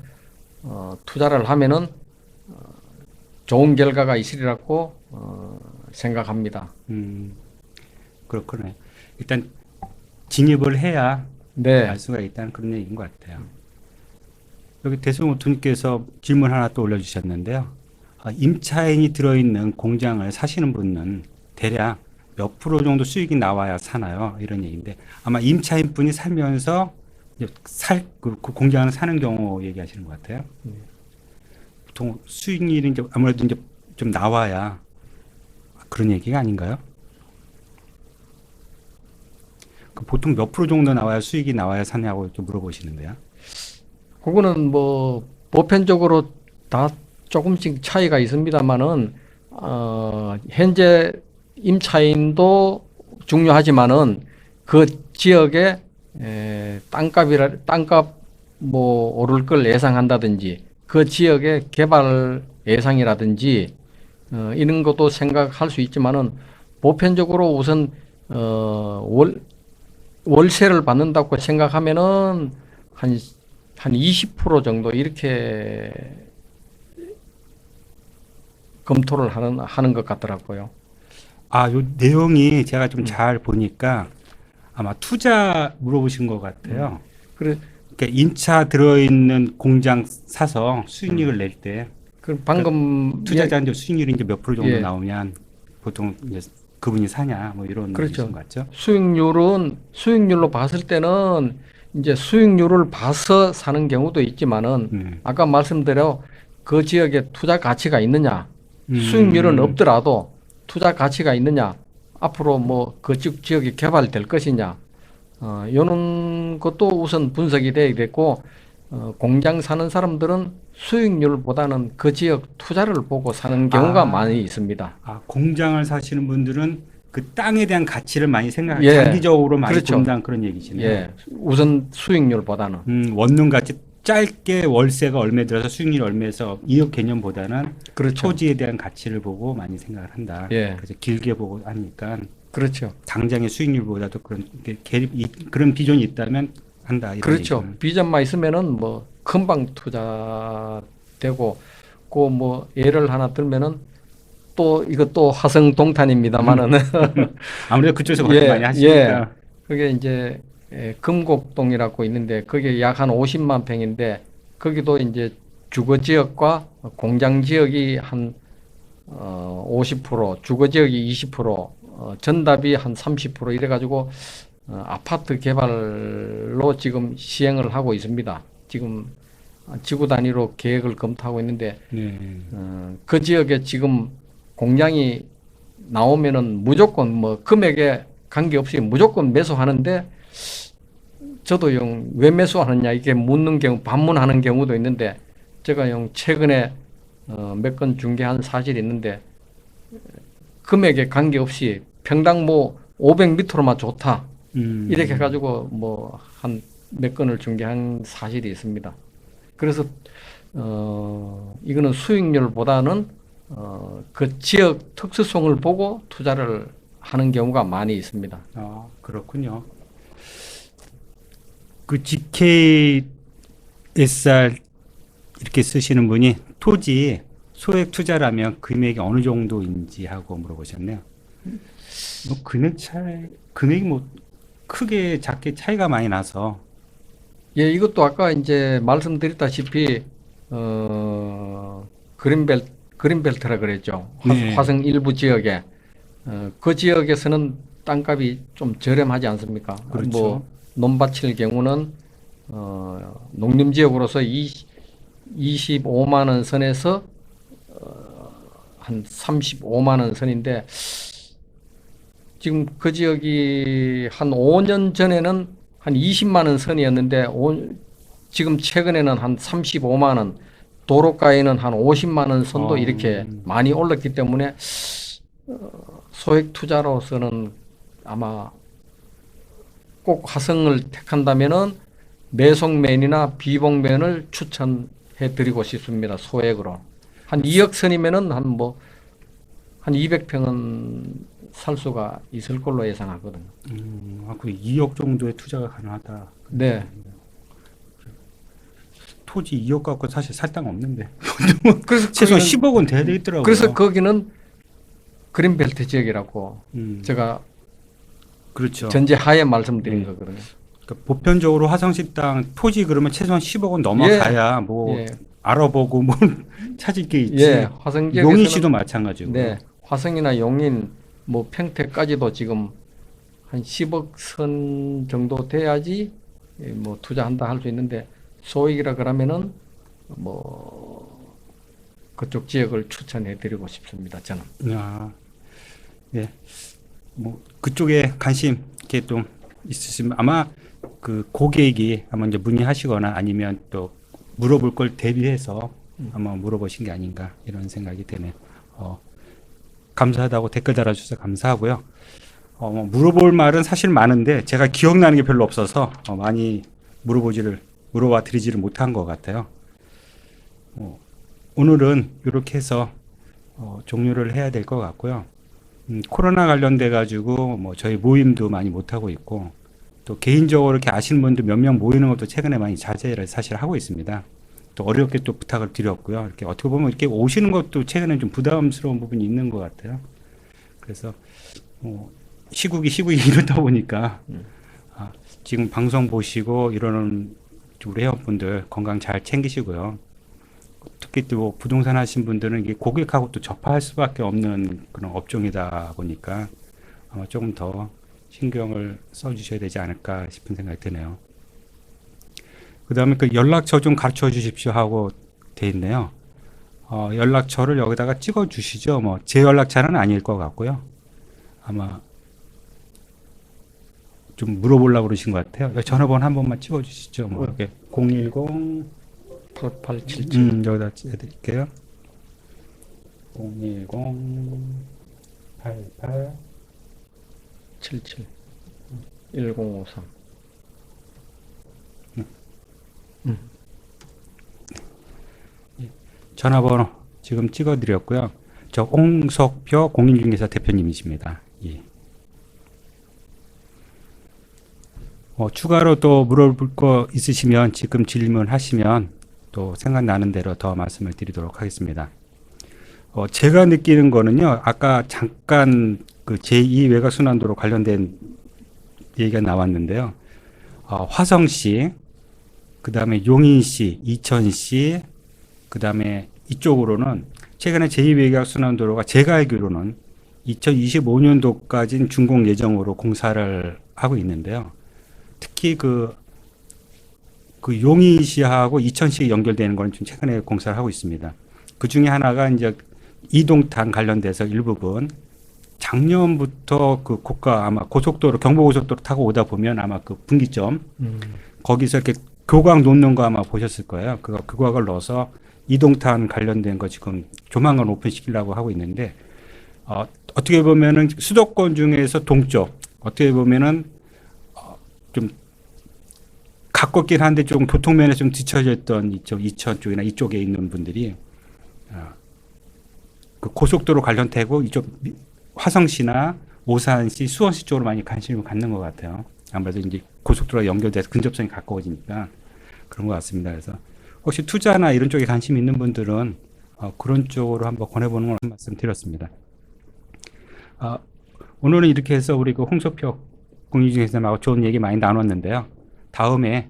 투자를 하면은 좋은 결과가 있으리라고 생각합니다. 그렇구나. 일단 진입을 해야 네. 알 수가 있다는 그런 얘기인 것 같아요. 여기 대승호투님께서 질문 하나 또 올려주셨는데요. 임차인이 들어있는 공장을 사시는 분은 대략 몇 프로 정도 수익이 나와야 사나요? 이런 얘기인데 아마 임차인 분이 살면서 이제 그 공장을 사는 경우 얘기하시는 것 같아요. 보통 수익률이 이제 아무래도 이제 좀 나와야 그런 얘기가 아닌가요? 보통 몇 프로 정도 나와야 수익이 나와야 사냐고 좀 물어보시는데요. 그거는 뭐 보편적으로 다 조금씩 차이가 있습니다만은 현재 임차인도 중요하지만은 그 지역에 땅값 뭐 오를 걸 예상한다든지 그 지역의 개발 예상이라든지 이런 것도 생각할 수 있지만은 보편적으로 우선 월세를 받는다고 생각하면은 한 20% 정도 이렇게 검토를 하는 것 같더라고요. 요 내용이 제가 좀 잘 보니까 아마 투자 물어보신 것 같아요. 그래, 그러니까 인차 들어있는 공장 사서 수익률을 낼 때 그 방금 투자자한테 수익률이 이제 몇 프로 정도 예. 나오면 보통 이제 그분이 사냐 뭐 이런 그렇죠. 얘기신 것 같죠? 수익률로 봤을 때는 이제 수익률을 봐서 사는 경우도 있지만은 아까 말씀대로 그 지역에 투자 가치가 있느냐, 수익률은 없더라도 투자 가치가 있느냐, 앞으로 뭐 그 지역이 개발될 것이냐, 이런 것도 우선 분석이 돼야 됐고, 공장 사는 사람들은 수익률보다는 그 지역 투자를 보고 사는 경우가 아. 많이 있습니다. 공장을 사시는 분들은 그 땅에 대한 가치를 많이 예. 장기적으로 많이 그렇죠. 본다는 그런 얘기시네요. 예, 우선 수익률보다는. 원룸 가치 짧게 월세가 얼마 들어서 수익률이 얼마에서 이억 개념보다는 그렇죠. 토지에 대한 가치를 보고 많이 생각을 한다. 예. 그래서 길게 보고 하니까 그렇죠. 당장의 수익률보다도 그런 비전이 있다면 한다. 이런 그렇죠. 얘기는. 비전만 있으면은 뭐 금방 투자되고, 그 뭐 예를 하나 들면은 또 이것도 화성동탄입니다만은 아무래도 그쪽에서 그렇게 많이 예, 하시니까. 그게 이제 금곡동이라고 있는데 그게 약 한 50만 평인데 거기도 이제 주거 지역과 공장 지역이 한 50%, 주거 지역이 20%, 전답이 한 30% 이래 가지고 아파트 개발로 지금 시행을 하고 있습니다. 지금 지구 단위로 계획을 검토하고 있는데 네. 그 지역에 지금 공장이 나오면은 무조건 뭐 금액에 관계없이 무조건 매수하는데 저도 영 왜 매수하느냐 이게 묻는 경우 반문하는 경우도 있는데 제가 영 최근에 몇 건 중개한 사실이 있는데 금액에 관계없이 평당 뭐 500m로만 좋다 이렇게 해가지고 뭐 한 몇 건을 중개한 사실이 있습니다. 그래서 이거는 수익률보다는 그 지역 특수성을 보고 투자를 하는 경우가 많이 있습니다. 그렇군요. 그 GKSR 이렇게 쓰시는 분이 토지 소액 투자라면 금액이 어느 정도인지 하고 물어보셨네요. 뭐 금액이 뭐 크게 작게 차이가 많이 나서. 예, 이것도 아까 이제 말씀드렸다시피 그린벨트라 그랬죠. 네. 화성 일부 지역에 그 지역에서는 땅값이 좀 저렴하지 않습니까? 그렇죠. 뭐 논밭일 경우는 농림 지역으로서 25만 원 선에서 한 35만 원 선인데 지금 그 지역이 한 5년 전에는 한 20만 원 선이었는데 지금 최근에는 한 35만 원, 도로가에는 한 50만 원 선도 이렇게 많이 올랐기 때문에 소액 투자로서는 아마 꼭 화성을 택한다면은 매속면이나 비봉면을 추천해 드리고 싶습니다. 소액으로. 한 2억 선이면은 한 200평은 살 수가 있을 걸로 예상하거든요. 그 2억 정도의 투자가 가능하다. 네. 토지 2억 갖고 사실 살 땅 없는데. 그래서 최소한 10억은 돼야 되겠더라고요. 그래서 거기는 그린벨트 지역이라고 제가 그렇죠. 전제 하에 말씀드린 거거든요. 그러니까 보편적으로 화성시 땅 토지 그러면 최소한 10억은 넘어가야 뭐 예. 알아보고 뭐 찾을 게 있지. 예, 화성 지역에서는 용인시도 마찬가지고. 네, 화성이나 용인, 뭐 평택까지도 지금 한 10억 선 정도 돼야지 뭐 투자한다 할 수 있는데 소액이라 그러면은 뭐 그쪽 지역을 추천해드리고 싶습니다. 저는. 예. 뭐 그쪽에 관심 이렇게 좀 있으시면 아마 그 고객이 아마 이제 문의하시거나 아니면 또 물어볼 걸 대비해서 아마 물어보신 게 아닌가 이런 생각이 드네요. 감사하다고 댓글 달아주셔서 감사하고요. 물어볼 말은 사실 많은데 제가 기억나는 게 별로 없어서 많이 물어봐 드리지를 못한 것 같아요. 오늘은 이렇게 해서 종료를 해야 될 것 같고요. 코로나 관련돼 가지고 뭐 저희 모임도 많이 못 하고 있고 또 개인적으로 이렇게 아시는 분들 몇 명 모이는 것도 최근에 많이 자제를 사실 하고 있습니다. 또 어렵게 또 부탁을 드렸고요. 이렇게 어떻게 보면 이렇게 오시는 것도 최근에 좀 부담스러운 부분이 있는 것 같아요. 그래서 시국이 이러다 보니까 지금 방송 보시고 이러는 우리 회원분들 건강 잘 챙기시고요. 특히 또 부동산 하신 분들은 이게 고객하고 또 접할 수밖에 없는 그런 업종이다 보니까 아마 조금 더 신경을 써주셔야 되지 않을까 싶은 생각이 드네요. 그 다음에 그 연락처 좀 가르쳐 주십시오 하고 돼 있네요. 연락처를 여기다가 찍어 주시죠. 뭐 제 연락처는 아닐 것 같고요. 아마 좀 물어보려고 그러신 것 같아요. 여기 전화번호 한 번만 찍어주시죠. 뭐 이렇게 010 8877. 여기다 해드릴게요. 010 88 77 1053. 전화번호 지금 찍어드렸고요. 저 홍석표 공인중개사 대표님이십니다. 예. 추가로 또 물어볼 거 있으시면 지금 질문하시면 또 생각나는 대로 더 말씀을 드리도록 하겠습니다. 제가 느끼는 거는요, 아까 잠깐 그 제2 외곽순환도로 관련된 얘기가 나왔는데요. 화성시, 그 다음에 용인시, 이천시, 그 다음에 이쪽으로는 최근에 제2 외곽순환도로가 제가 알기로는 2025년도까지는 준공 예정으로 공사를 하고 있는데요. 특히 그 용인시하고 이천시 연결되는 거는 좀 최근에 공사를 하고 있습니다. 그 중에 하나가 이제 이동탄 관련돼서 일부분 작년부터 그 고가 아마 고속도로 경부고속도로 타고 오다 보면 아마 그 분기점 거기서 이렇게 교각 놓는 거 아마 보셨을 거예요. 그 교각을 넣어서 이동탄 관련된 거 지금 조만간 오픈시키려고 하고 있는데 어떻게 보면은 수도권 중에서 동쪽 어떻게 보면은 좀 가깝긴 한데 좀 교통면에 좀 뒤처져 있던 이쪽 이천 쪽이나 이쪽에 있는 분들이 그 고속도로 관련되고 이쪽 화성시나 오산시, 수원시 쪽으로 많이 관심을 갖는 것 같아요. 아무래도 이제 고속도로가 연결돼서 근접성이 가까워지니까 그런 것 같습니다. 그래서 혹시 투자나 이런 쪽에 관심 있는 분들은 그런 쪽으로 한번 권해보는 걸 한 말씀 드렸습니다. 오늘은 이렇게 해서 우리 그 홍석표 공인중개사님하고 좋은 얘기 많이 나눴는데요. 다음에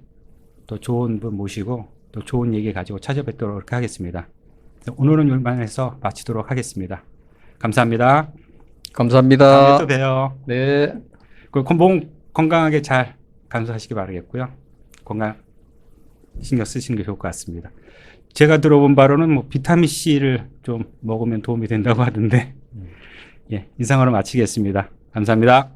또 좋은 분 모시고 또 좋은 얘기 가지고 찾아뵙도록 하겠습니다. 오늘은 여기만해서 마치도록 하겠습니다. 감사합니다. 감사합니다. 다음에 또 봬요. 네. 몸 건강하게 잘 감수하시기 바라겠고요. 건강 신경 쓰시는 게 좋을 것 같습니다. 제가 들어본 바로는 뭐 비타민 C를 좀 먹으면 도움이 된다고 하던데, 예, 이상으로 마치겠습니다. 감사합니다.